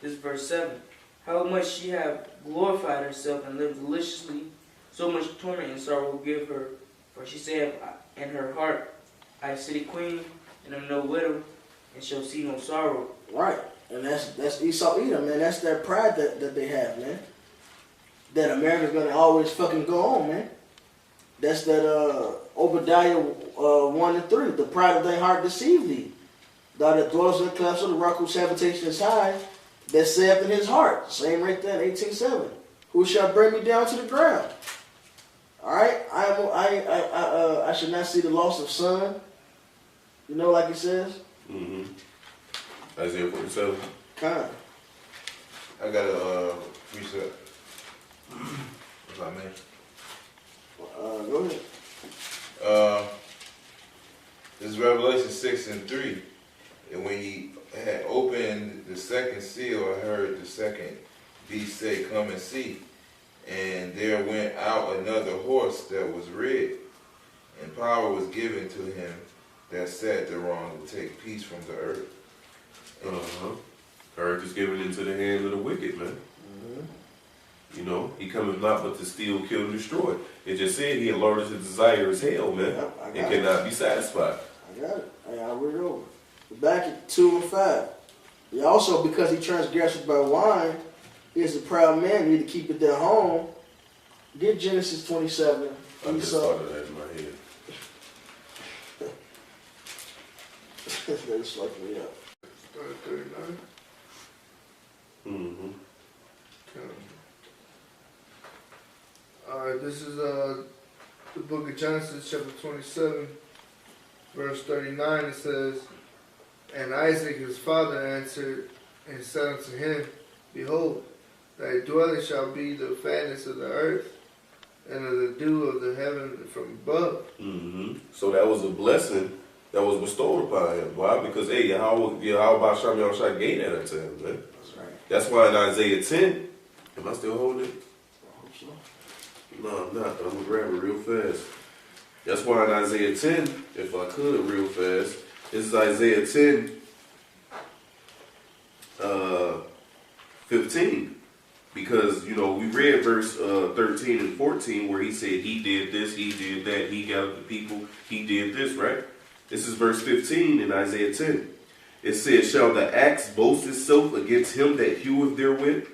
This is verse 7. How much she have glorified herself and lived deliciously, so much torment and sorrow will give her. For she said in her heart, I am city queen, and am no widow, and shall see no sorrow. Right. And that's Esau Edom, man. That's that pride that they have, man. That America's gonna always fucking go on, man. That's that Obadiah 1 and 3. The pride of thy heart deceive thee. Thou that dwellest in the clefts of the rock whose habitation is high, that saith in his heart. Same right there in 18:7. Who shall bring me down to the ground? All right. I should not see the loss of son. You know, like it says. Mm-hmm. Isaiah 47. Kind. I got a precept. If I may. Go ahead. This is Revelation 6 and 3. And when he had opened the second seal, I heard the second beast say, Come and see. And there went out another horse that was red, and power was given to him that sat thereon to take peace from the earth. Earth is given into the hands of the wicked, man. Mm-hmm. You know, he cometh not but to steal, kill, and destroy. It just said he enlarges his desire as hell, man. Yep, and cannot be satisfied. I got it. I'll read it over. Back at 2 and 5. He also, because he transgressed by wine, he is a proud man, need to keep it at home. Get Genesis 27. I just thought of that in my head. They just fucked me up. 39. Mm-hmm. Alright, this is the book of Genesis, chapter 27, verse 39. It says, And Isaac his father answered and said unto him, Behold, thy dwelling shall be the fatness of the earth, and of the dew of the heaven from above. Mm-hmm. So that was a blessing that was bestowed upon him. Why? Because, hey, how about Shem Yahushua gave that unto him, man? That's right. That's why in Isaiah 10, am I still holding it? I hope so. No, I'm not, but I'm going to grab it real fast. That's why in Isaiah 10, if I could real fast, this is Isaiah 10, 15. Because, you know, we read verse 13 and 14 where he said he did this, he did that, he gathered the people, he did this, right? This is verse 15 in Isaiah 10. It says, Shall the axe boast itself against him that heweth therewith?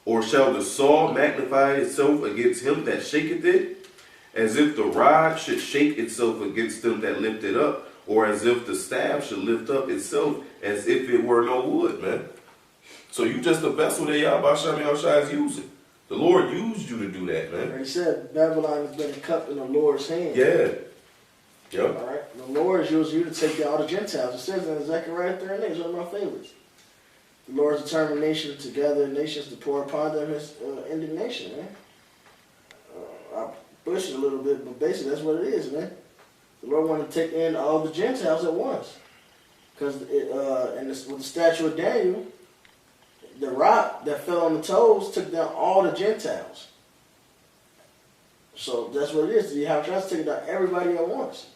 Or shall the saw magnify itself against him that shaketh it? As if the rod should shake itself against them that lift it up, or as if the staff should lift up itself as if it were no wood, man. So you just a vessel that Yahweh Shem Yahushua is using. The Lord used you to do that, man. He said Babylon has been a cup in the Lord's hand. Yeah. Yep. All right. The Lord used you to take down all the Gentiles. It says in Zechariah 3:8, it's one of my favorites. The Lord's determination to gather nations to pour upon them his indignation, man. I push it a little bit, but basically that's what it is, man. The Lord wanted to take in all the Gentiles at once. Because with the statue of Daniel, the rock that fell on the toes took down all the Gentiles. So that's what it is. You have to take down everybody at once.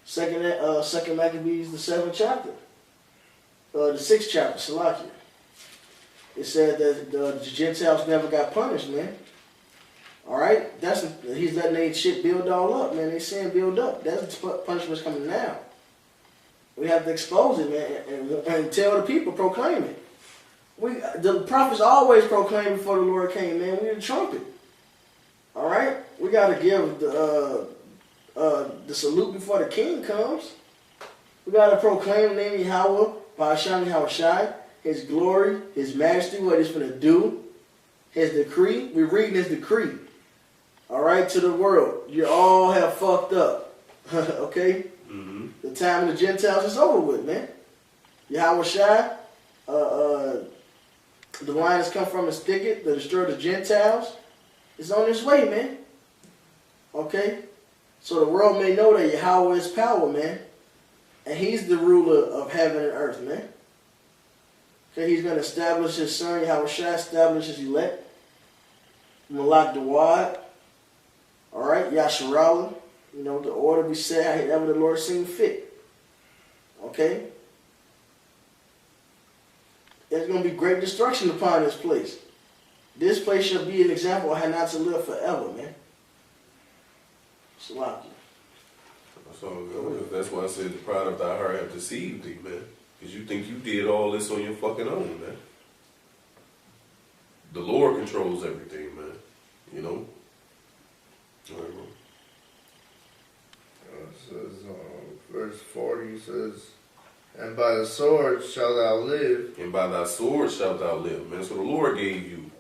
Second Maccabees, the 7th chapter. The 6th chapter, Salakia. It said that the Gentiles never got punished, man. All right, he's letting their shit build all up, man. They sin build up. That's the punishment's coming now. We have to expose it, man, and tell the people, proclaim it. The prophets always proclaimed before the Lord came, man. We the trumpet. All right, we gotta give the salute before the King comes. We gotta proclaim the name of Yahweh, Ba'ashan Yahushai, His glory, His majesty, what He's gonna do, His decree. We're reading His decree. All right, to the world, you all have fucked up. Okay, the time of the Gentiles is over with, man. Yahushai, the lion has come from his thicket to destroy the Gentiles. It's on its way, man. Okay? So the world may know that Yahweh is power, man. And He's the ruler of heaven and earth, man. Okay, He's going to establish His son, Yahweh Shai, establish His elect. Malak Dawad. Alright, Yasharallah. You know, the order be set however the Lord seems fit. Okay? There's going to be great destruction upon this place. This place shall be an example of how not to live forever, man. Salaki. That's all good. That's why I said the pride of thy heart have deceived thee, man. Because you think you did all this on your fucking own, man. The Lord controls everything, man. You know? All right, bro. It says, verse 40 says, and by the sword shalt thou live. And by thy sword shalt thou live, man. So the Lord gave you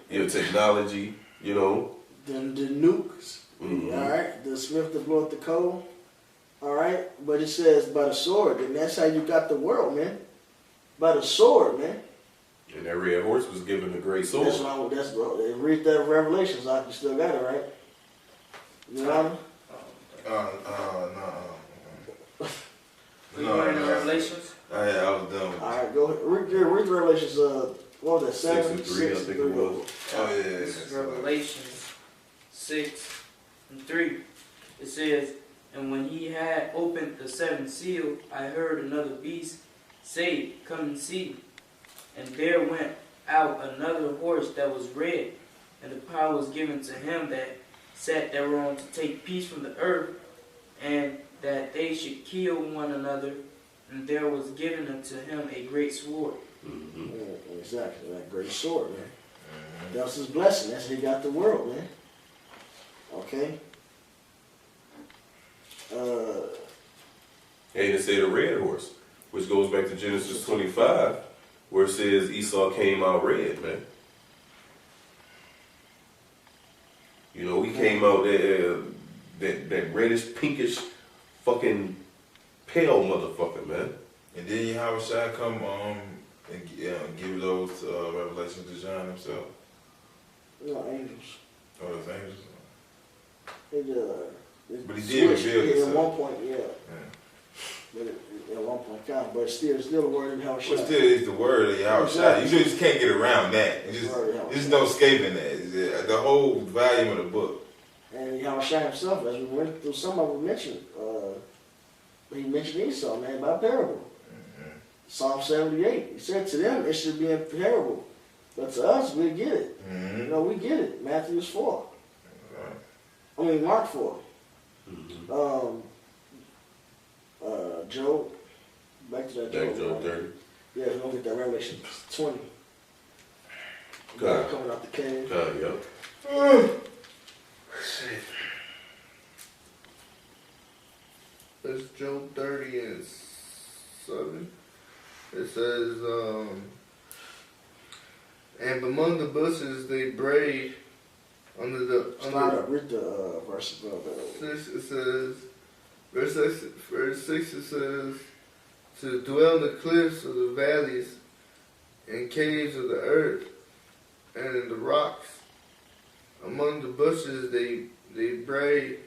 your technology, you know. The nukes. Alright, the smith that bloweth the coal. Alright, but it says by the sword, and that's how you got the world, man. By the sword, man. And that red horse was given a great sword. Read that in Revelations, like you still got it, right? You know? We going to Revelations? Oh, yeah, I was done with Alright, go ahead. Read Revelations, what was that, 7? 6 and 3, I think it was. Oh, yeah. This is Revelations 6 and 3. It says, and when he had opened the seventh seal, I heard another beast say, come and see. And there went out another horse that was red, and the power was given to him that sat thereon to take peace from the earth, and that they should kill one another, and there was given unto him a great sword. Yeah, exactly, that great sword, man. That was his blessing. That's how he got the world, man. Okay? And it said a red horse, which goes back to Genesis 25, where it says Esau came out red, man. You know, he came out that reddish, pinkish, fucking pale motherfucker, man. And then Yahweh Shai come and give those revelations to John himself. No, angels. Oh, those angels. But he did reveal himself. At one point, yeah. But at one point, kind of, but still the word of Yahweh Shai. But still, it's the word of Yahweh Shai. You just can't get around that. There's no escaping that. The whole volume of the book. And Yahweh Shai himself, as we went through some of them mentioned, he mentioned Esau, man, by parable. Psalm 78. He said to them, it should be in parable. But to us, we get it. You know, we get it. Matthew 4. I mean, Mark 4. Job. Back to that Job 30. Yeah, we're going to get that Revelation 20. God. Coming out the cave. God, yeah. That's Job 30 and 7. It says, and among the bushes they brayed under the... Read the verse above that. 6, it says, verse 6 it says, to dwell in the cliffs of the valleys and caves of the earth and in the rocks. Among the bushes they brayed,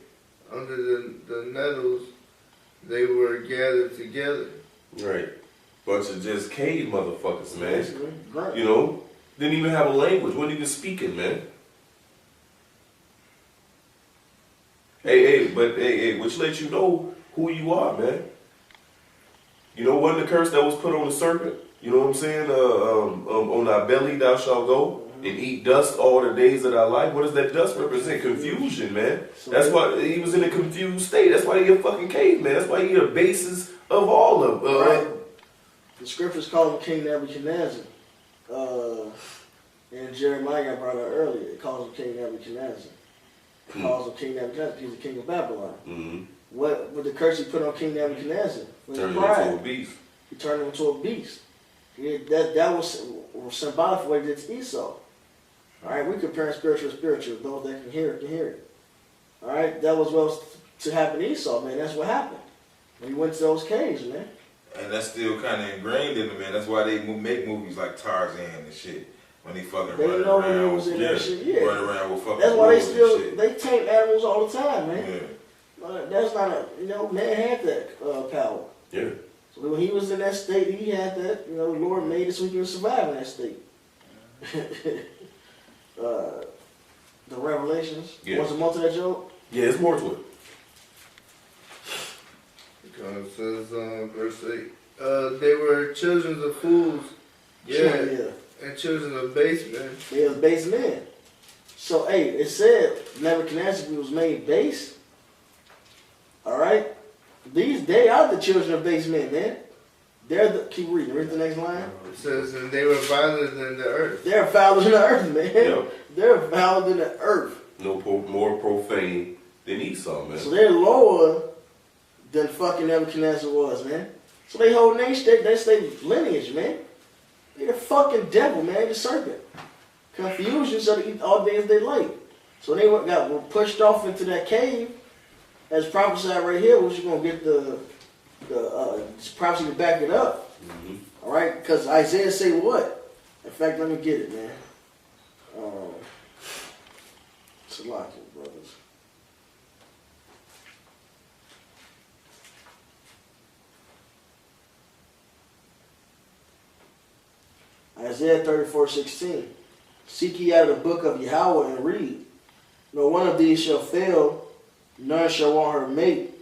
under the nettles they were gathered together. Right. Bunch of just cave motherfuckers, man. Right. You know? Didn't even have a language. Wasn't even speaking, man. Hey, which lets you know who you are, man. You know, wasn't the curse that was put on the serpent? You know what I'm saying? On thy belly thou shalt go. and eat dust all the days of thy life. What does that dust represent? Confusion, man. So That's why he was in a confused state. That's why he a fucking caveman. That's why he the basis of all of. Right. The scriptures call him King Nebuchadnezzar. And Jeremiah I brought out earlier. It calls him King Nebuchadnezzar. It calls him King Nebuchadnezzar. He's the king of Babylon. Mm-hmm. What the curse he put on King Nebuchadnezzar? Turned him into a beast. He turned him into a beast. That was symbolic for what he did to Esau. All right, we compare spiritual to spiritual. Those that can hear it, can hear it. All right, that was what was to happen to Esau, man. That's what happened. When he went to those caves, man. And that's still kind of ingrained in them, man. That's why they make movies like Tarzan and shit. When they fucking They running know around, when they was in that shit, yeah. running around with fucking That's why they wolves and still, shit. they tame animals all the time, man. Yeah. That's not a, man had that power. Yeah. So when he was in that state, he had that, the Lord made it so he could survive in that state. The Revelations. Yeah. Was it more to that joke? Yeah, it's more to it. It says, verse 8, they were children of fools, Yeah. and children of base men. They was base men. So, hey, it said Nebuchadnezzar was made base. All right? They are the children of base men, man. They're the, keep reading, read the next line. It says, and they were violent than the earth. They're fouler than the earth, man. Yep. They're fouler than the earth. More profane than Esau, man. So they're lower than fucking Nebuchadnezzar was, man. So they whole nation, they stay lineage, man. They're the fucking devil, man, the serpent. Confusion, so they eat all day as they late. So they were pushed off into that cave, as prophesied right here, which you're gonna get the prophecy to back it up. Mm-hmm. All right, because Isaiah say what? In fact, let me get it, man. It's a lot, brothers. Isaiah 34:16. Seek ye out of the book of Yahweh and read. No one of these shall fail, none shall want her mate.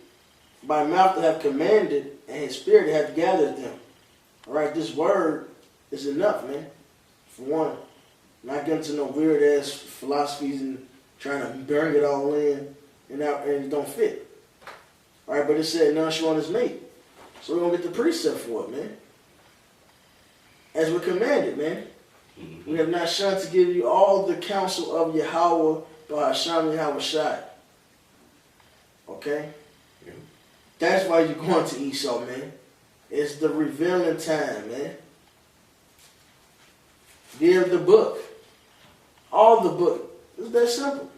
My mouth have commanded, and his spirit hath gathered them. All right, this word is enough, man. For one, not getting to no weird ass philosophies and trying to bring it all in and it don't fit. All right, but it said none shall want his mate. So we're gonna get the precept for it, man. As we're commanded, man. Mm-hmm. We have not shunned to give you all the counsel of Yahweh by Hashem Yahweh Shai. Okay? Yeah. That's why you're going to Esau, man. It's the revealing time, man. Give the book. All the book. It's that simple.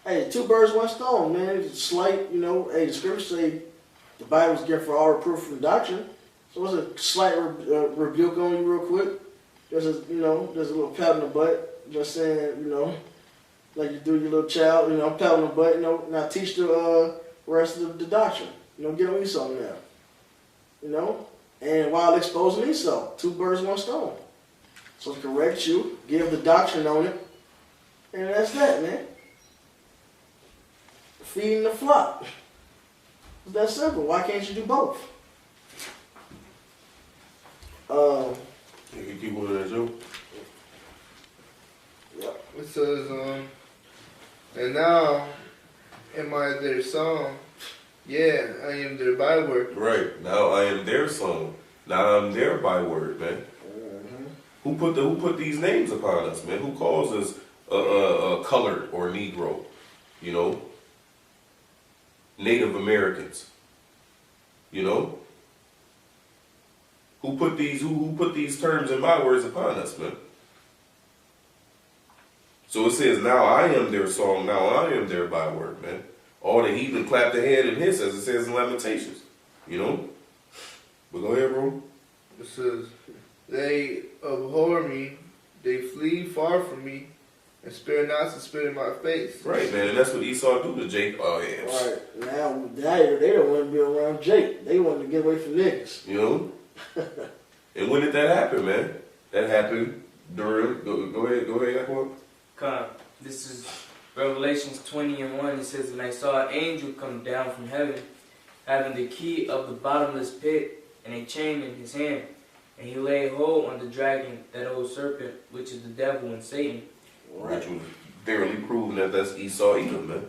Hey, two birds, one stone, man. It's slight, hey, the scriptures say the Bible's given for all reproof from doctrine. So it's a slight rebuke on you real quick. There's a little pat on the butt. Just saying, like you do your little child, pat on the butt, now teach the rest of the doctrine. Get on Esau now. And while exposing Esau, two birds, one stone. So correct you, give the doctrine on it, and that's that, man. Feeding the flock. It's that simple. Why can't you do both? You can keep one of that joke. Yep. It says, and now am I their song? Yeah, I am their byword. Right. Now I am their song. Now I'm their byword, man. Mm-hmm. Who put these names upon us, man? Who calls us colored or Negro? Native Americans. Who put these terms and bywords upon us, man? So it says, now I am their song, now I am their byword, man. All the heathen clap their hand and hiss, as it says in Lamentations. But go ahead, bro. It says, they abhor me, they flee far from me, and spare not to spit in my face. Right, man, and that's what Esau do to Jake. Oh, yeah. Right. Now, they don't want to be around Jake. They want to get away from niggas. And when did that happen, man? That happened during, go ahead, Yaquan. Come. This is Revelations 20:1. It says, and I saw an angel come down from heaven, having the key of the bottomless pit and a chain in his hand. And he laid hold on the dragon, that old serpent, which is the devil and Satan. Which was thoroughly proven that that's Esau Edom, man.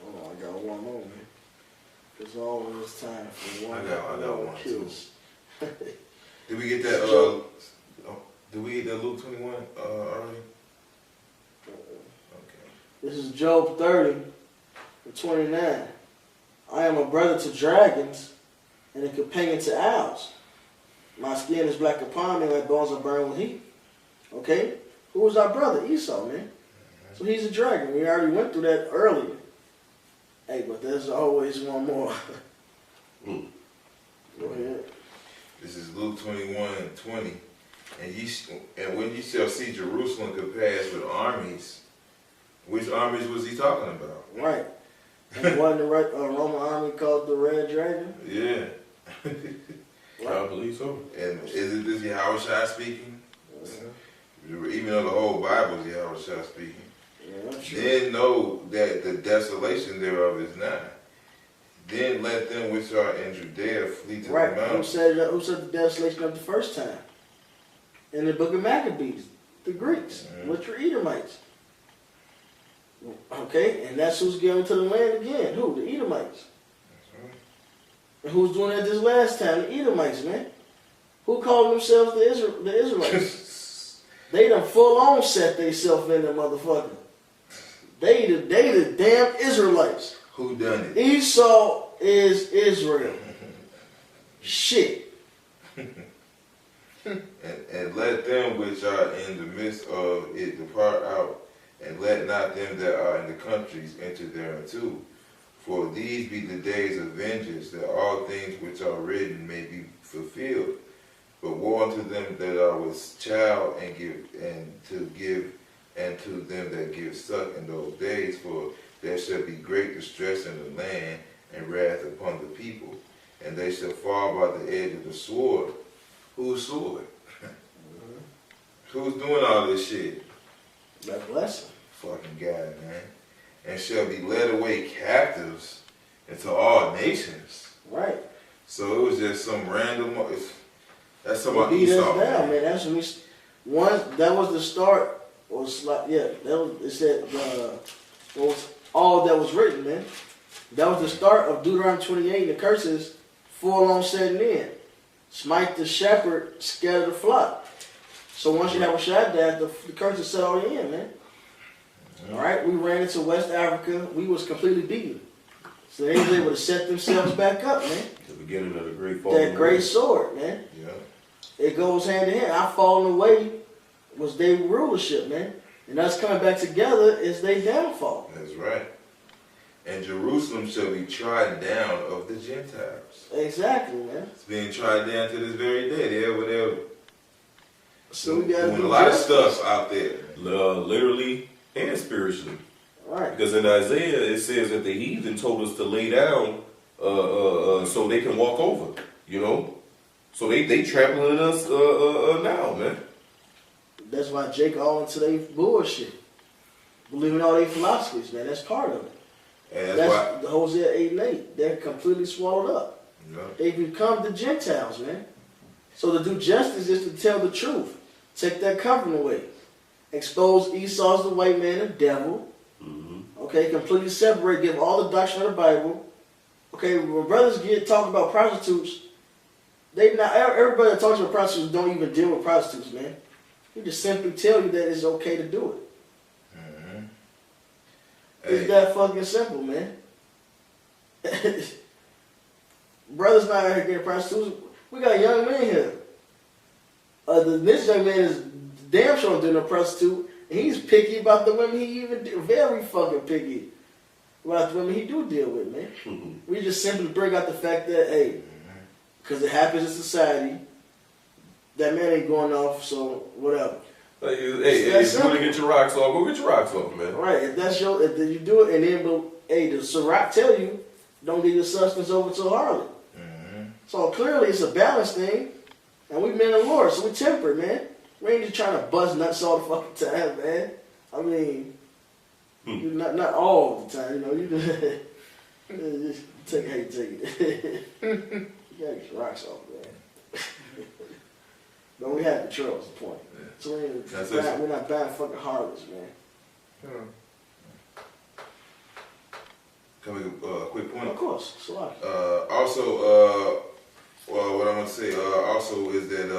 Hold on, I got one more, man. It's always time for one. I got one too. kills. Did we get that? Did we get that Luke 21 already? Okay. This is Job 30 and 29. I am a brother to dragons and a companion to owls. My skin is black upon me, like bones are burned with heat. Okay? Who was our brother? Esau, man. So he's a dragon. We already went through that earlier. Hey, but there's always one more. Go ahead. This is Luke 21:20. And when you shall see Jerusalem compassed with armies, which armies was he talking about? Right. And wasn't the Roman army called the Red Dragon? Yeah. I believe so. And isn't this Yahushua speaking? Even though the whole Bible is Yahushua speaking. Yeah, sure. Then know that the desolation thereof is nigh. Then let them which are in Judea flee to the Right. Who mountains. said the desolation of the first time? In the book of Maccabees, the Greeks, which were Edomites. Okay, and that's who's going to the land again. Who? The Edomites. And who's doing that this last time? The Edomites, man. Who called themselves the Israelites? They done full on set themselves in the motherfucker. They the damn Israelites. Who done it? Esau is Israel. Shit. And let them which are in the midst of it depart out, and let not them that are in the countries enter thereunto. For these be the days of vengeance, that all things which are written may be fulfilled. But woe unto them that are with child, and to them that give suck in those days, for there shall be great distress in the land, and wrath upon the people, and they shall fall by the edge of the sword. Whose sword? Who's doing all this shit? That blessing. Fucking guy, man. And shall be led away captives into all nations. Right. So it was just some random. That's some about Beat us Esau, down, man. That's when that was the start. Was like, yeah, that was, it said what was all that was written, man. That was the start of Deuteronomy 28, the curses full on setting in. Smite the shepherd, scatter the flock. So once you have a shot that, the curses set all in, man. All right, we ran into West Africa. We was completely beaten. So they was able to set themselves back up, man. The beginning of the great fall. That great sword, man. Yeah. It goes hand in hand. Our falling away was their rulership, man. And us coming back together is their downfall. That's right. And Jerusalem shall be trodden down of the Gentiles. Exactly, man. It's being trodden down to this very day. They're So we got doing a lot of stuff out there. Literally and spiritually. Right. Because in Isaiah it says that the heathen told us to lay down so they can walk over, you know? So they trampling us now, man. That's why Jake all into their bullshit. Believing all their philosophies, man. That's part of it. And That's the Hosea 8 and 8. They're completely swallowed up. Yeah. They become the Gentiles, man. So to do justice is to tell the truth. Take that covering away. Expose Esau as the white man, the devil. Okay, completely separate, give all the doctrine of the Bible. Okay, when brothers talk about prostitutes, everybody that talks about prostitutes don't even deal with prostitutes, man. We just simply tell you that it's okay to do it. It's that fucking simple, man. Brothers not out here getting prostitutes. We got young men here. This young man is damn sure doing a prostitute, and he's picky about the women he very fucking picky about the women he do deal with, man. We just simply bring out the fact that, hey, because it happens in society, that man ain't going off, so whatever. Hey, if you want to get your rocks off, go get your rocks off, man. Right, if you do it, and then, hey, the Sirach tell you, don't give your substance over to a harlot. So clearly it's a balance thing, and we men of the Lord, so we temperate, man. We ain't just trying to buzz nuts all the fucking time, man. I mean, not all the time, you know. You just take it. You gotta get your rocks off, man. we had control. Is the point. Yeah. So We're not buying fucking harlots, man. Can we a quick point? Of course. So What I'm gonna say also is that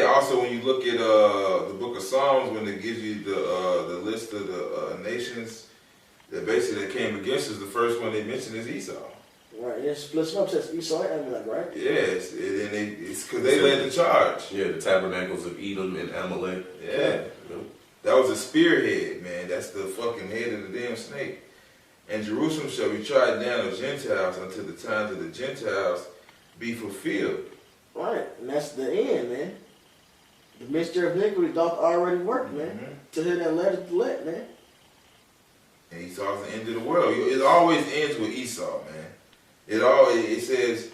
also when you look at the book of Psalms, when it gives you the list of the nations that basically that came against us, the first one they mention is Esau. Right, it splits up, says Esau and Amalek, right? Yes, and it's because they led the charge. Yeah, the tabernacles of Edom and Amalek. Yeah, that was a spearhead, man. That's the fucking head of the damn snake. And Jerusalem shall be trodden down of Gentiles until the times of the Gentiles be fulfilled. Right, and that's the end, man. The mixture of iniquity doth already work, man. Mm-hmm. To hit that letter to let, man. And Esau's the end of the world. It always ends with Esau, man. It says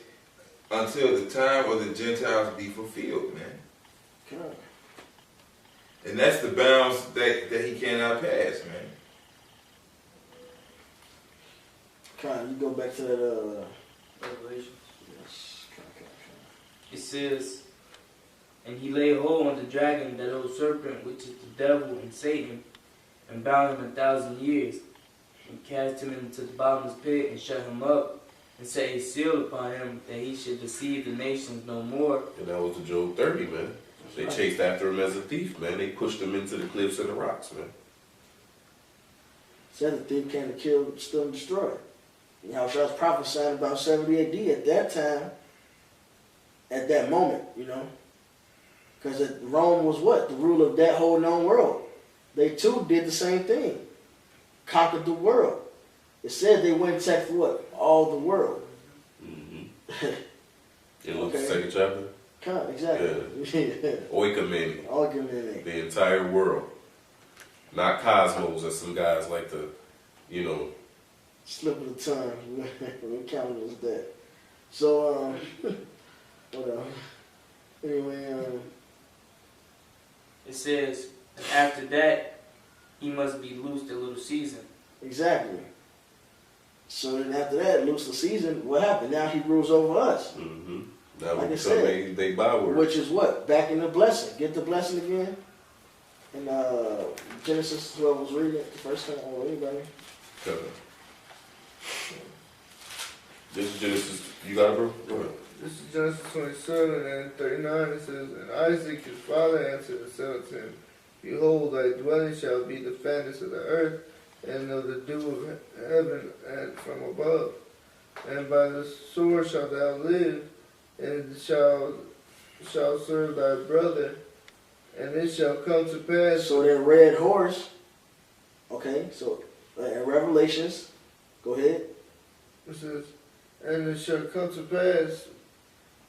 until the time of the Gentiles be fulfilled, man. God. And that's the bounds that he cannot pass, man. God, you go back to that Revelations. yes. It says, and he laid hold on the dragon, that old serpent, which is the devil and Satan, and bound him 1,000 years, and cast him into the bottomless pit, and shut him up, and set a seal upon him, that he should deceive the nations no more. And that was the Job 30, man. They chased after him as a thief, man. They pushed him into the cliffs and the rocks, man. Said the thief came to kill, steal, and destroy. You know, I was prophesying about 70 AD at that time, at that moment, you know. Because Rome was what? The ruler of that whole known world. They too did the same thing. Conquered the world. It said they went and attacked what? All the world. Mm-hmm. In Luke Okay. 2nd chapter? Exactly. Yeah. Oikumene. Argument. The entire world. Not cosmos, as some guys like to, Slip of the tongue. We counted as that. So, what else? Anyway, It says, and after that, he must be loosed a little season. exactly. So then after that, loose the season, what happened? Now he rules over us. Mm-hmm. Now Like I we said, they byword. Which is what? Back in the blessing. Get the blessing again. And Genesis 12 was reading it the first time. Oh, anybody? Okay. This is Genesis. You got it, bro? Go ahead. This is Genesis 27 and 39. It says, and Isaac his father answered and said unto him, behold, thy dwelling shall be the fatness of the earth, and of the dew of heaven and from above. And by the sword shalt thou live, and shall serve thy brother, and it shall come to pass. So that red horse, okay, so in Revelations, go ahead. It says, and it shall come to pass,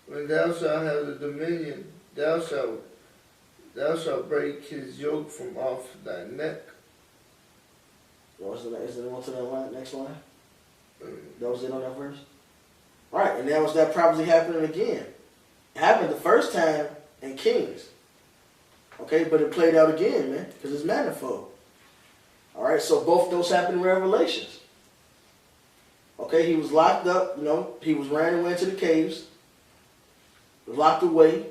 when thou shalt have the dominion, thou shalt break his yoke from off thy neck. Is it on to that line, next line? That was it on that verse? Right, and that was that prophecy happening again. It happened the first time in Kings. Okay, but it played out again, man, because it's manifold. All right, so both those happened in Revelations. Okay, he was locked up, he was ran away into the caves, locked away.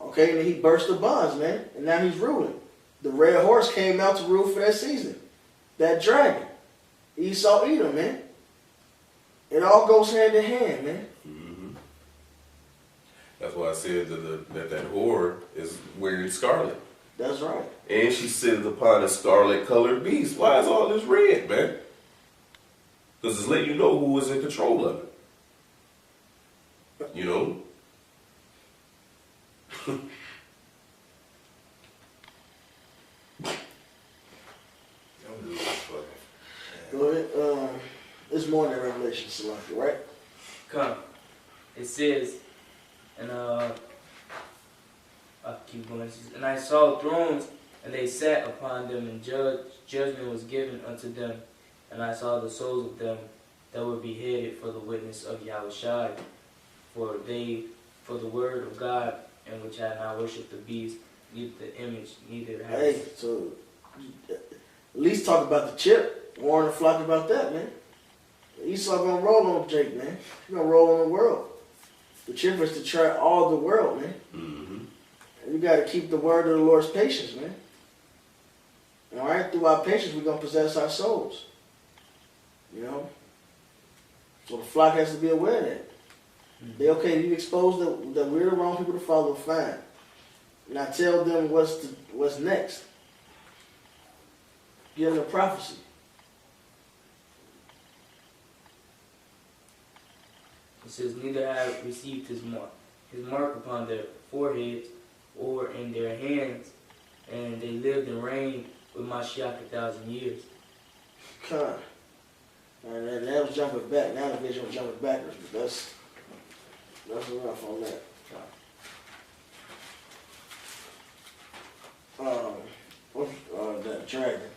Okay, and then he burst the bonds, man, and now he's ruling. The red horse came out to rule for that season. That dragon. Esau, Edom, man. It all goes hand in hand, man. Mm-hmm. That's why I said that whore is wearing scarlet. That's right. And she sitteth upon a scarlet-colored beast. Why is all this red, man? Because it's letting you know who is in control of it. You know? Go ahead. It's more than Revelation, Salaki, right? Come. It says, and I keep going. It says, and I saw thrones, and they sat upon them, and judgment was given unto them. And I saw the souls of them that were beheaded for the witness of Yahushua, for the word of God, in which had not worshipped the beast, neither the image, neither had. Hey, so at least talk about the chip. Warn the flock about that, man. Esau gonna roll on Jake, man. He gonna roll on the world. The chip is to try all the world, man. Mm-hmm. got to keep the word of the Lord's patience, man. All right? Through our patience, we're going to possess our souls. You know? So the flock has to be aware of that. They okay, you expose that we're the wrong people to follow, fine. Now tell them what's next. Give them a prophecy. It says, neither have received his mark upon their foreheads or in their hands, and they lived and reigned with Mashiach 1,000 years. Come. And that was jumping back. Now the vision was jumping backwards. But that's enough on that. That dragon.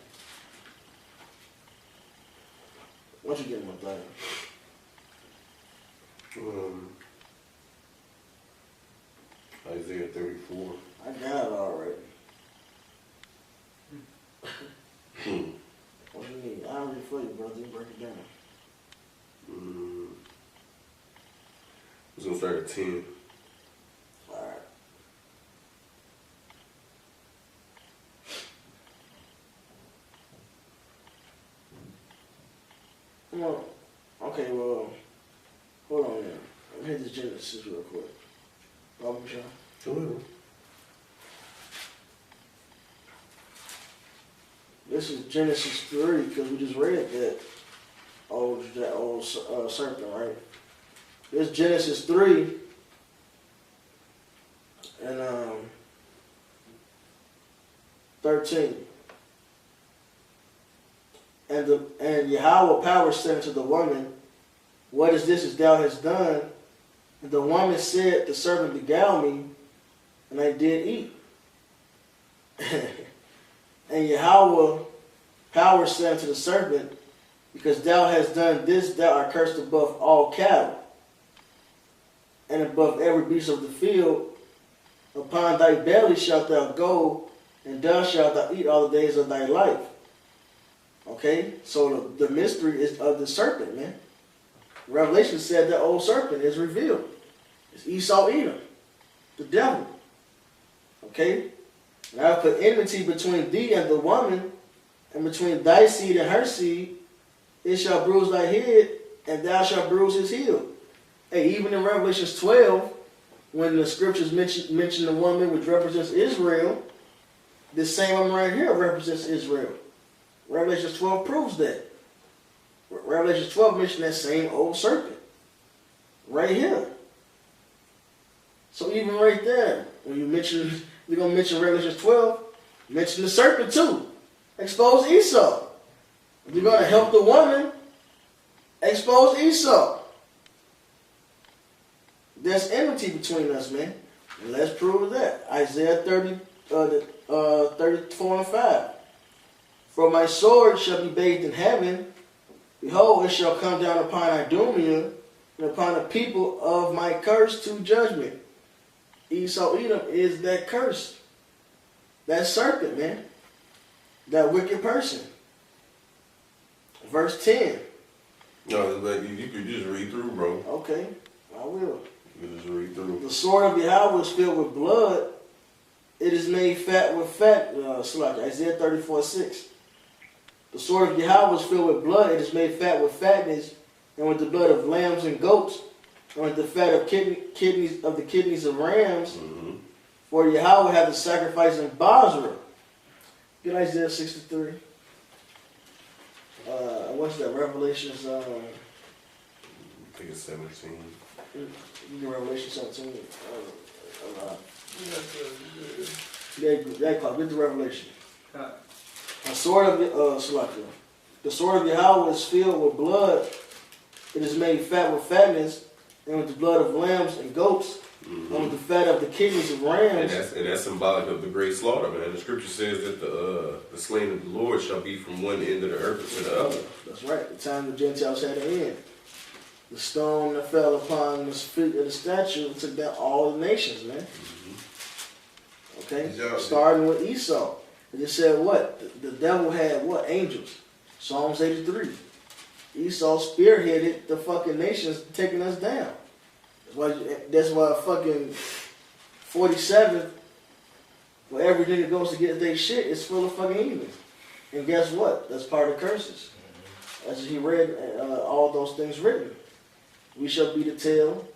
What you getting with that? Isaiah 34. I got it already. What do you need? I'll read it for you, brother. You break it down. It's gonna start at 10. Alright. Come on. Okay, well, hold on there. Let me hit this Genesis real quick. Bobby Sean. Sure. This is Genesis 3 because we just read that old serpent, right? This Genesis 3 and 13. And Yahweh power said unto the woman, what is this as thou hast done? And the woman said, the serpent beguiled me, and I did eat. And Yahweh power said unto the serpent, because thou hast done this, thou art cursed above all cattle, and above every beast of the field. Upon thy belly shalt thou go, and dust shalt thou eat all the days of thy life. Okay, so the mystery is of the serpent, man. Revelation said the old serpent is revealed. It's Esau, Edom, the devil. Okay, and I will put enmity between thee and the woman, and between thy seed and her seed. It shall bruise thy head, and thou shalt bruise his heel. Hey, even in Revelation 12, when the scriptures mention the woman which represents Israel, this same woman right here represents Israel. Revelation 12 proves that. Revelation 12 mentions that same old serpent. Right here. So even right there, when we're going to mention Revelation 12, mention the serpent too. Expose Esau. If you're going to help the woman, expose Esau. There's enmity between us, man. And let's prove that. Isaiah 34 and 5. For my sword shall be bathed in heaven. Behold, it shall come down upon Idumea and upon the people of my curse to judgment. Esau, Edom is that curse. That serpent, man. That wicked person. Verse 10. No, you could just read through, bro. Okay, I will. You can just read through. The sword of Yahweh is filled with blood. It is made fat with fat. Isaiah 34:6. The sword of Yahweh is filled with blood. It is made fat with fatness, and with the blood of lambs and goats, and with the fat of kidneys of rams. Mm-hmm. For Yahweh hath the sacrifice in Basra. Get Isaiah 63. What's that? Revelations. I think it's 17. You get Revelation 17. Get the Revelation. The sword of the sword of Yahweh is filled with blood. It is made fat with fatness, and with the blood of lambs and goats, and with the fat of the kidneys of rams. And that's symbolic of the great slaughter, man. The scripture says that the slain of the Lord shall be from one end of the earth to the other. That's right. The time the Gentiles had to end. The stone that fell upon the feet of the statue took down all the nations, man. Okay? Starting with Esau. It just said what? The devil had what? Angels. Psalms 83. Esau spearheaded the fucking nations taking us down. That's why fucking 47 Where every nigga goes to get their shit, it's full of fucking heathens. And guess what? That's part of the curses. As he read all those things written. We shall be the tail.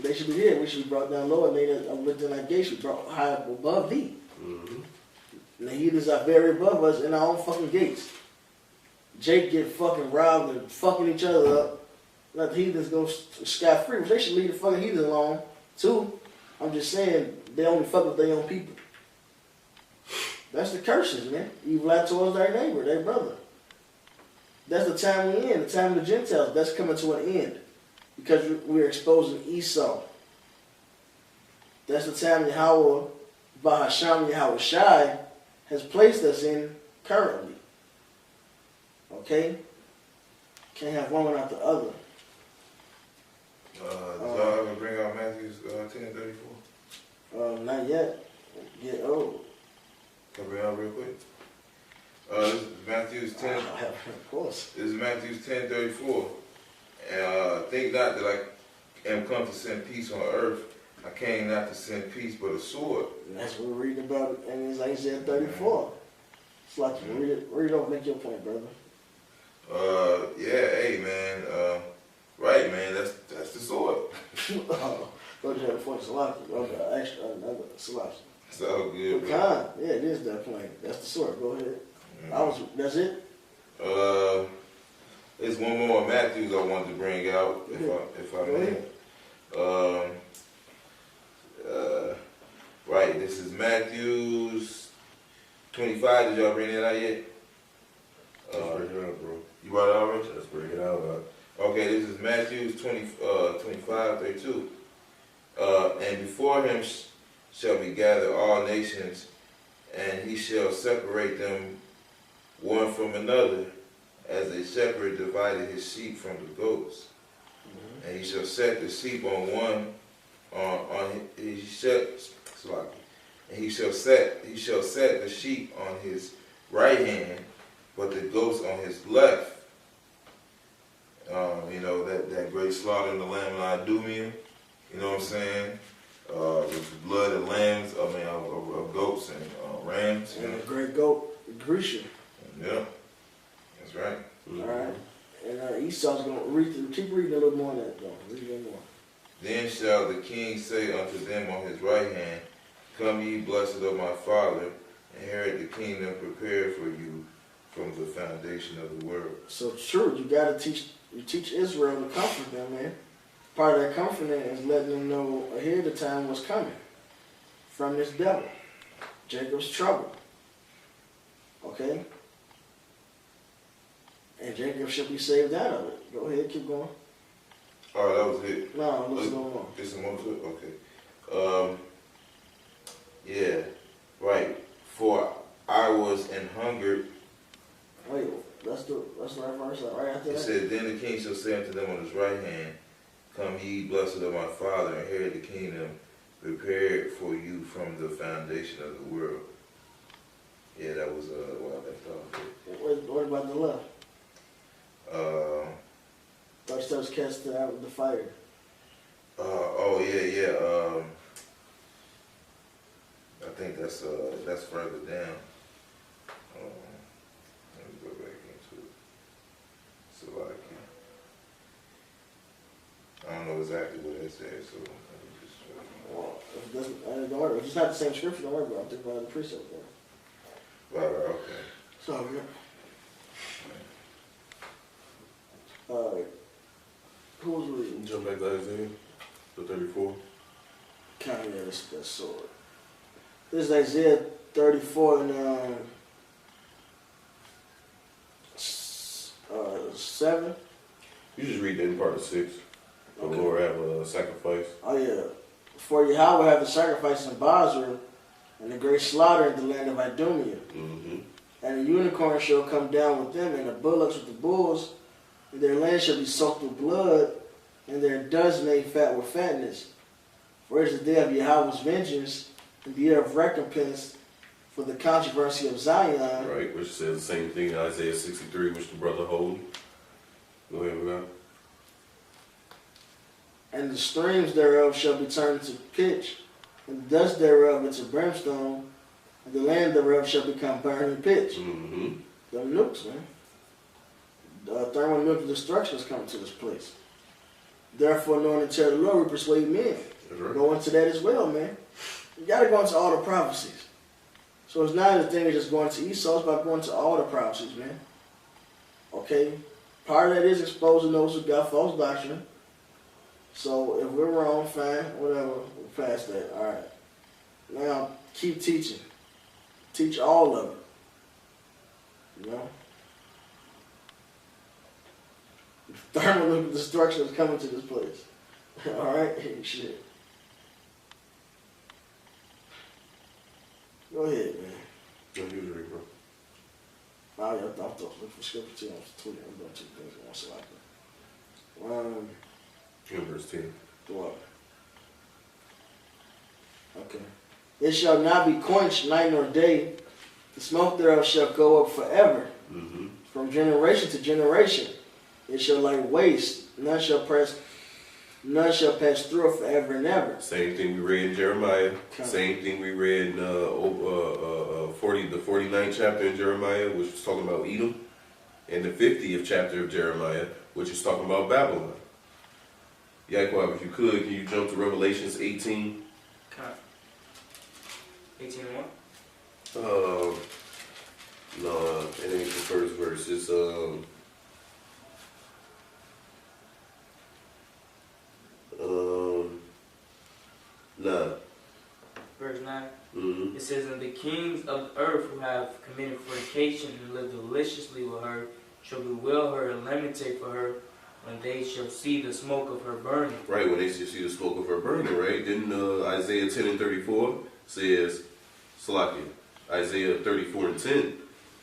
They should be here. We should be brought down low and made within our gates. We brought high above thee. Mm-hmm. And the heathens are very above us in our own fucking gates. Jake get fucking robbed and fucking each other up. Let the heathens go scot-free. They should leave the fucking heathens alone, too. I'm just saying, they only fuck with their own people. That's the curses, man. Evil act towards their neighbor, their brother. That's the time we're in, the time of the Gentiles. That's coming to an end. Because we're exposing Esau. That's the time Yahweh, Bahasham Yahweh Shai, has placed us in currently. Okay? Can't have one without the other. Does y'all ever bring out Matthew's 10:34? Not yet. Get old. Can I bring it out real quick? This is Matthew's 10. Of course. This is Matthew's 10:34. And think not that I am come to send peace on earth. I came not to send peace, but a sword. And that's what we're reading about in Isaiah 34. It's like you read it over, make your point, brother. Yeah, hey man, right man, that's the sword. Go to the point, Salaki. Extra, another Salaki. It's all good, bro. Pecan. Yeah, it is that point. That's the sword. Go ahead. That's it? There's one more on Matthews I wanted to bring out, if I may. Right, this is Matthews 25. Did y'all bring that out yet? Let's bring it out, bro. You brought it already? Let's bring it out. Okay, this is Matthews 25:32. And before him shall be gathered all nations, and he shall separate them one from another, as a shepherd divided his sheep from the goats. Mm-hmm. And he shall set the sheep on one, he shall set the sheep on his right hand, but the goats on his left. You know, that great slaughter in the Lamb of Idumean, you know what I'm saying? With the blood of lambs, of goats and rams. And the great goat, Grisha. Yeah, that's right. Mm-hmm. All right. And Esau's going to keep reading a little more on that, though. Read a little more. Then shall the king say unto them on his right hand, Come ye, blessed of my Father, inherit the kingdom prepared for you from the foundation of the world. So true, you got to teach Israel to comfort them, man. Part of that comforting is letting them know ahead of time what's coming from this devil, Jacob's trouble. Okay? And Jacob should be saved out of it. Go ahead, keep going. Oh, that was it. No, let's go on. It's a more to it? Okay. Yeah, right. For I was an hungered. Wait, that's the right verse, right after It that? said, Then the king shall say unto them on his right hand, Come ye, blessed of my Father, inherit the kingdom prepared for you from the foundation of the world. Yeah, that was what I left off. What about the left? Thou shalt cast out with the fire. Oh yeah. I think that's further down. Let me go back into it. So like, I don't know exactly what it says, so let me just. Well, if it doesn't, don't worry. If it's not the same scripture, don't worry about it. I'm thinking about the precept there. Right, okay. It's all good. Who was reading? Jump back to Isaiah, the 34. Kind of that sword. This is Isaiah 34 and 7. You just read that in part of 6. The Okay. Lord have a sacrifice. Oh yeah. For Yahweh have the sacrifice in Basra, and the great slaughter in the land of Idumea. Mm-hmm. And the unicorn shall come down with them, and the bullocks with the bulls, and their land shall be soaked with blood, and their doves made fat with fatness. For it is the day of Yahweh's vengeance, and the year of recompense for the controversy of Zion. Right, which says the same thing in Isaiah 63, which the brother hold. Go ahead, now. And the streams thereof shall be turned into pitch, and the dust thereof into brimstone, and the land thereof shall become burning pitch. Mm-hmm. Them nukes, man. The thermal nuclear destruction is coming to this place. Therefore, knowing the terror of the Lord, we persuade men. That's right. Go into that as well, man. You got to go into all the prophecies. So it's not a thing of just going to Esau, it's about going to all the prophecies, man. Okay? Part of that is exposing those who got false doctrine. So if we're wrong, fine, whatever, we're past that. All right. Now, keep teaching. Teach all of it. You know? Thermal destruction is coming to this place. All right? Shit. Go ahead, man. No, you was right, bro. Oh, yeah, I thought looking for scripture too. I'm tweeting. I'm doing two things at once. So In verse 10. what? Okay. It shall not be quenched night nor day. The smoke thereof shall go up forever. Mm-hmm. From generation to generation. It shall lay waste. None shall pass through it forever and ever. Same thing we read in Jeremiah. Okay. Same thing we read in the 49th chapter in Jeremiah, which was talking about Edom, and the 50th chapter of Jeremiah, which is talking about Babylon. Yaquab, if you could, can you jump to Revelations 18? 18:1. No, it ain't the first verse. It's nah. Verse 9. Mm-hmm. It says, and the kings of the earth who have committed fornication and lived deliciously with her shall bewail her and lamentate for her when they shall see the smoke of her burning. Right, when they see the smoke of her burning, right? Then Isaiah 10 and 34 says, Salakia, Isaiah 34 and 10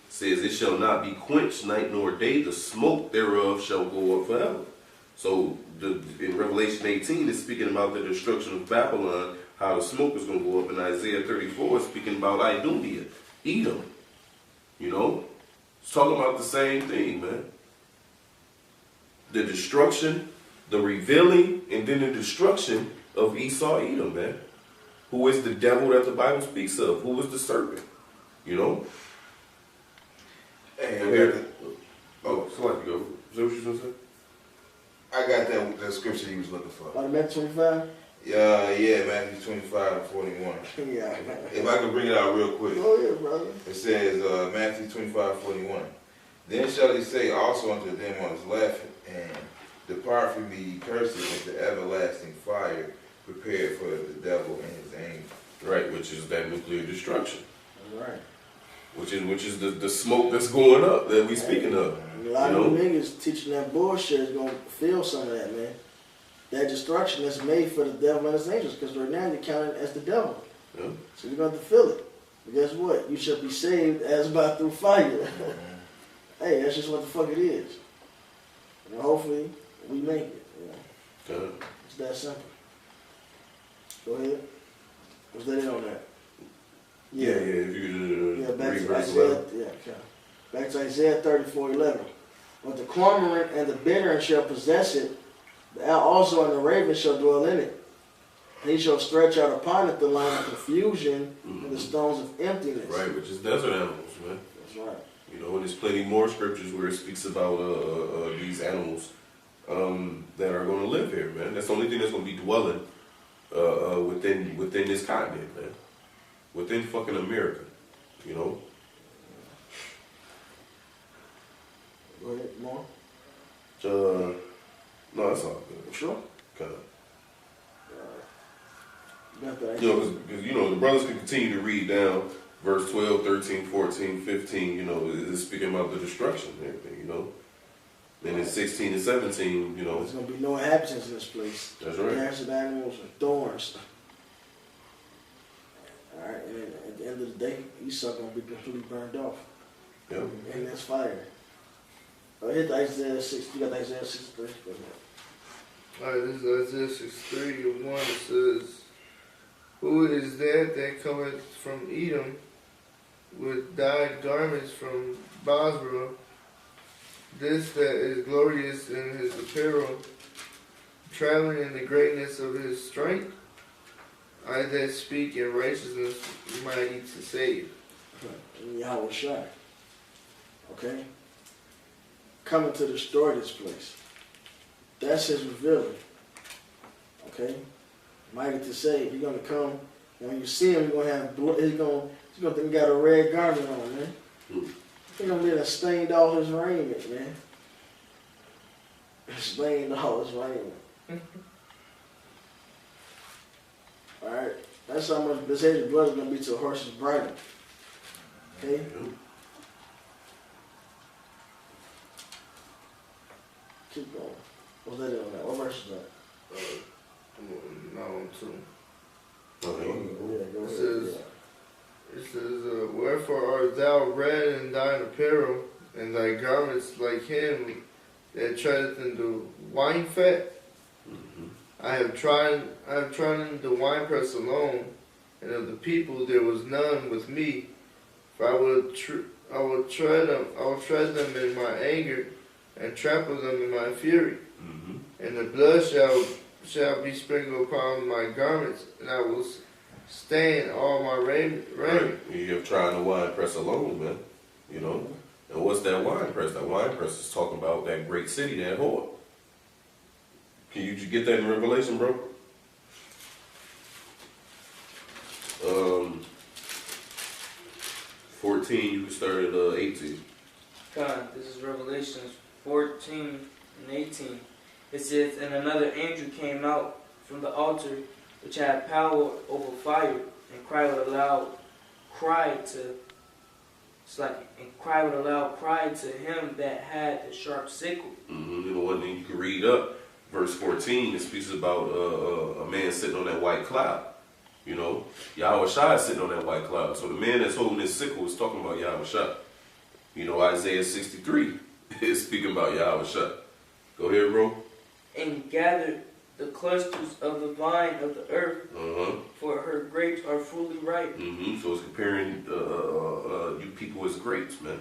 says, it shall not be quenched night nor day, the smoke thereof shall go up forever. So in Revelation 18, it's speaking about the destruction of Babylon, how the smoke is going to go up. In Isaiah 34, it's speaking about Idumea, Edom. You know? It's talking about the same thing, man. The destruction, the revealing, and then the destruction of Esau, Edom, man. Who is the devil that the Bible speaks of? Who is the serpent? You know? Hey, Oh, Salakia, go. Is that what you was going to say? I got that scripture he was looking for. About Matthew 25? Yeah, Matthew 25 and 41. Yeah. If I could bring it out real quick. Go ahead, brother. It says, Matthew 25, 41. Then shall he say also unto them on his left hand, depart from me, ye cursed, into everlasting fire, prepared for the devil and his angels. Right, which is that nuclear destruction. All right. Which is the smoke that's going up that we speaking of. A lot of them niggas teaching that bullshit is going to feel some of that, man. That destruction is made for the devil and his angels, because right now you're counted as the devil. Yeah. So you're going to feel it. But guess what? You shall be saved as by through fire. Hey, that's just what the fuck it is. And hopefully, we make it. You know? Okay. It's that simple. Go ahead. Was that it on that? Yeah, if you Yeah, back read to verse Isaiah. 11. Yeah, okay. Back to Isaiah 34:11. But the cormorant and the bittern shall possess it. The owl also and the raven shall dwell in it. And he shall stretch out upon it the line of confusion and the stones of emptiness. Right, which is desert animals, man. That's right. You know, and there's plenty more scriptures where it speaks about these animals that are going to live here, man. That's the only thing that's going to be dwelling within this continent, man. Within fucking America, you know. Go ahead, more. No, that's all good. Sure. Kind of. Got that. You know, because you know, the brothers can continue to read down verse 12, 13, 14, 15, you know, it's speaking about the destruction and everything, you know. Then in 16 and 17, you know. There's going to be no inhabitants in this place. That's right. Grass and animals and thorns. All right, and then at the end of the day, Esau going to be completely burned off. Yeah. And that's fire. Hit the Isaiah 6. You got the Isaiah 63. Go ahead. Alright, this is Isaiah 63, 1. It says, who is that cometh from Edom with dyed garments from Basra? This that is glorious in his apparel, traveling in the greatness of his strength. I that speak in righteousness, mighty to save. Yahweh Shai. Okay? Coming to destroy this place. That's his revealing. Okay? Mighty to save. He's gonna come. And when you see him, you're gonna have blood. He's gonna think he got a red garment on, man. He's gonna be that stained all his raiment, man. Stained all his raiment. Alright? That's how much this age of blood is gonna be to a horse's bridle. Okay? Keep going. What's that on that? What verse is that? No, too. Okay. Yeah, go It ahead. says, wherefore art thou red in thine apparel, and thy garments like him that treadeth in the wine fat? I have trodden the winepress alone, and of the people there was none with me. For I will tread them in my anger, and trample them in my fury. And the blood shall be sprinkled upon my garments, and I will stain all my raiment. Right. You have tried the wine press alone, man. You know? And what's that wine press? That wine press is talking about that great city, that whore. Can you get that in Revelation, bro? 14, you started 18. God, this is Revelations 14 and 18. It says, and another angel came out from the altar, which had power over fire, and cried with a loud cry to him that had the sharp sickle. You know, one thing you can read up, verse 14, it speaks about a man sitting on that white cloud. You know, Yahweh Shai is sitting on that white cloud. So the man that's holding this sickle is talking about Yahweh Shai. You know, Isaiah 63 is speaking about Yahweh Shai. Go ahead, bro. And gathered the clusters of the vine of the earth, for her grapes are fully ripe. So it's comparing you people as grapes, man.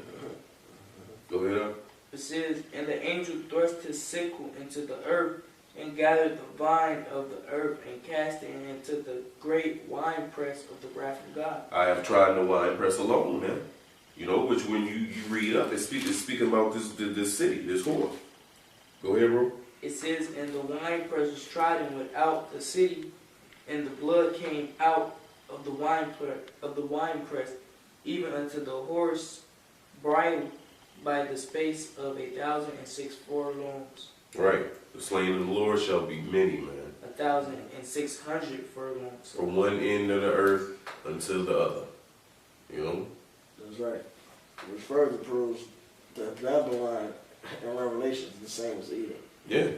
Go ahead. It says, and the angel thrust his sickle into the earth, and gathered the vine of the earth, and cast it into the great winepress of the wrath of God. I have tried the winepress alone, man. You know, which when you read up, it's speaking about this city, this whore. Go ahead, bro. It says, and the winepress was trodden without the city, and the blood came out of the winepress, even unto the horse bridle by the space of 1,006 furlongs. Right. The slain of the Lord shall be many, man. 1,600 furlongs. From one end of the earth until the other. You know? That's right. Which further proves that Babylon in Revelation is the same as Edom. Yeah.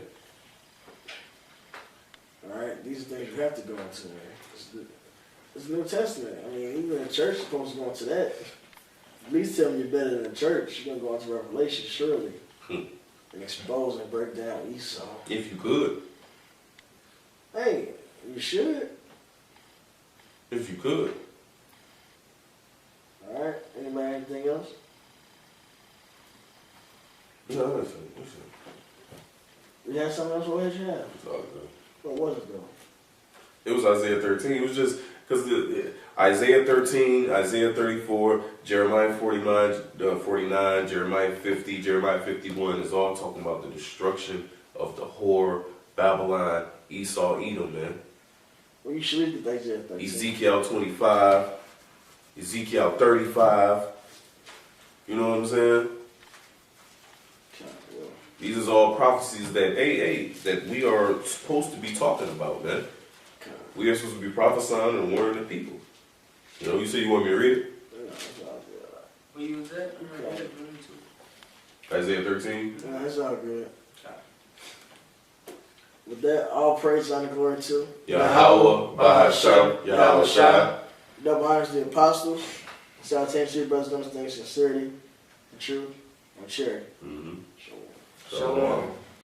Alright? These are things you have to go into, man. It's the New Testament. I mean, even the church is supposed to go into that. At least tell me you're better than the church. You're going to go into Revelation, surely. And expose and break down Esau. If you could. Hey, you should. If you could. Alright? Anybody anything else? No, listen. You have something else? What did you have? It's all good. What was it though? It was Isaiah 13. It was just because Isaiah 13, Isaiah 34, Jeremiah 49, Jeremiah 50, Jeremiah 51 is all talking about the destruction of the whore, Babylon, Esau, Edom, man. Well, you should read the Isaiah 13. Ezekiel 25, Ezekiel 35. You know what I'm saying? These is all prophecies that that we are supposed to be talking about, man. We are supposed to be prophesying and warning the people. You know, you say you want me to read it? Where you was at? Isaiah 13. Yeah, that's all good. With that, all praise and glory to Yahweh, Bahasham, Yahweh Shai. Double honors to the apostles. Salutations to your brothers and sisters, sincerity, and truth, and charity. Mm-hmm. Shalom. Shalom.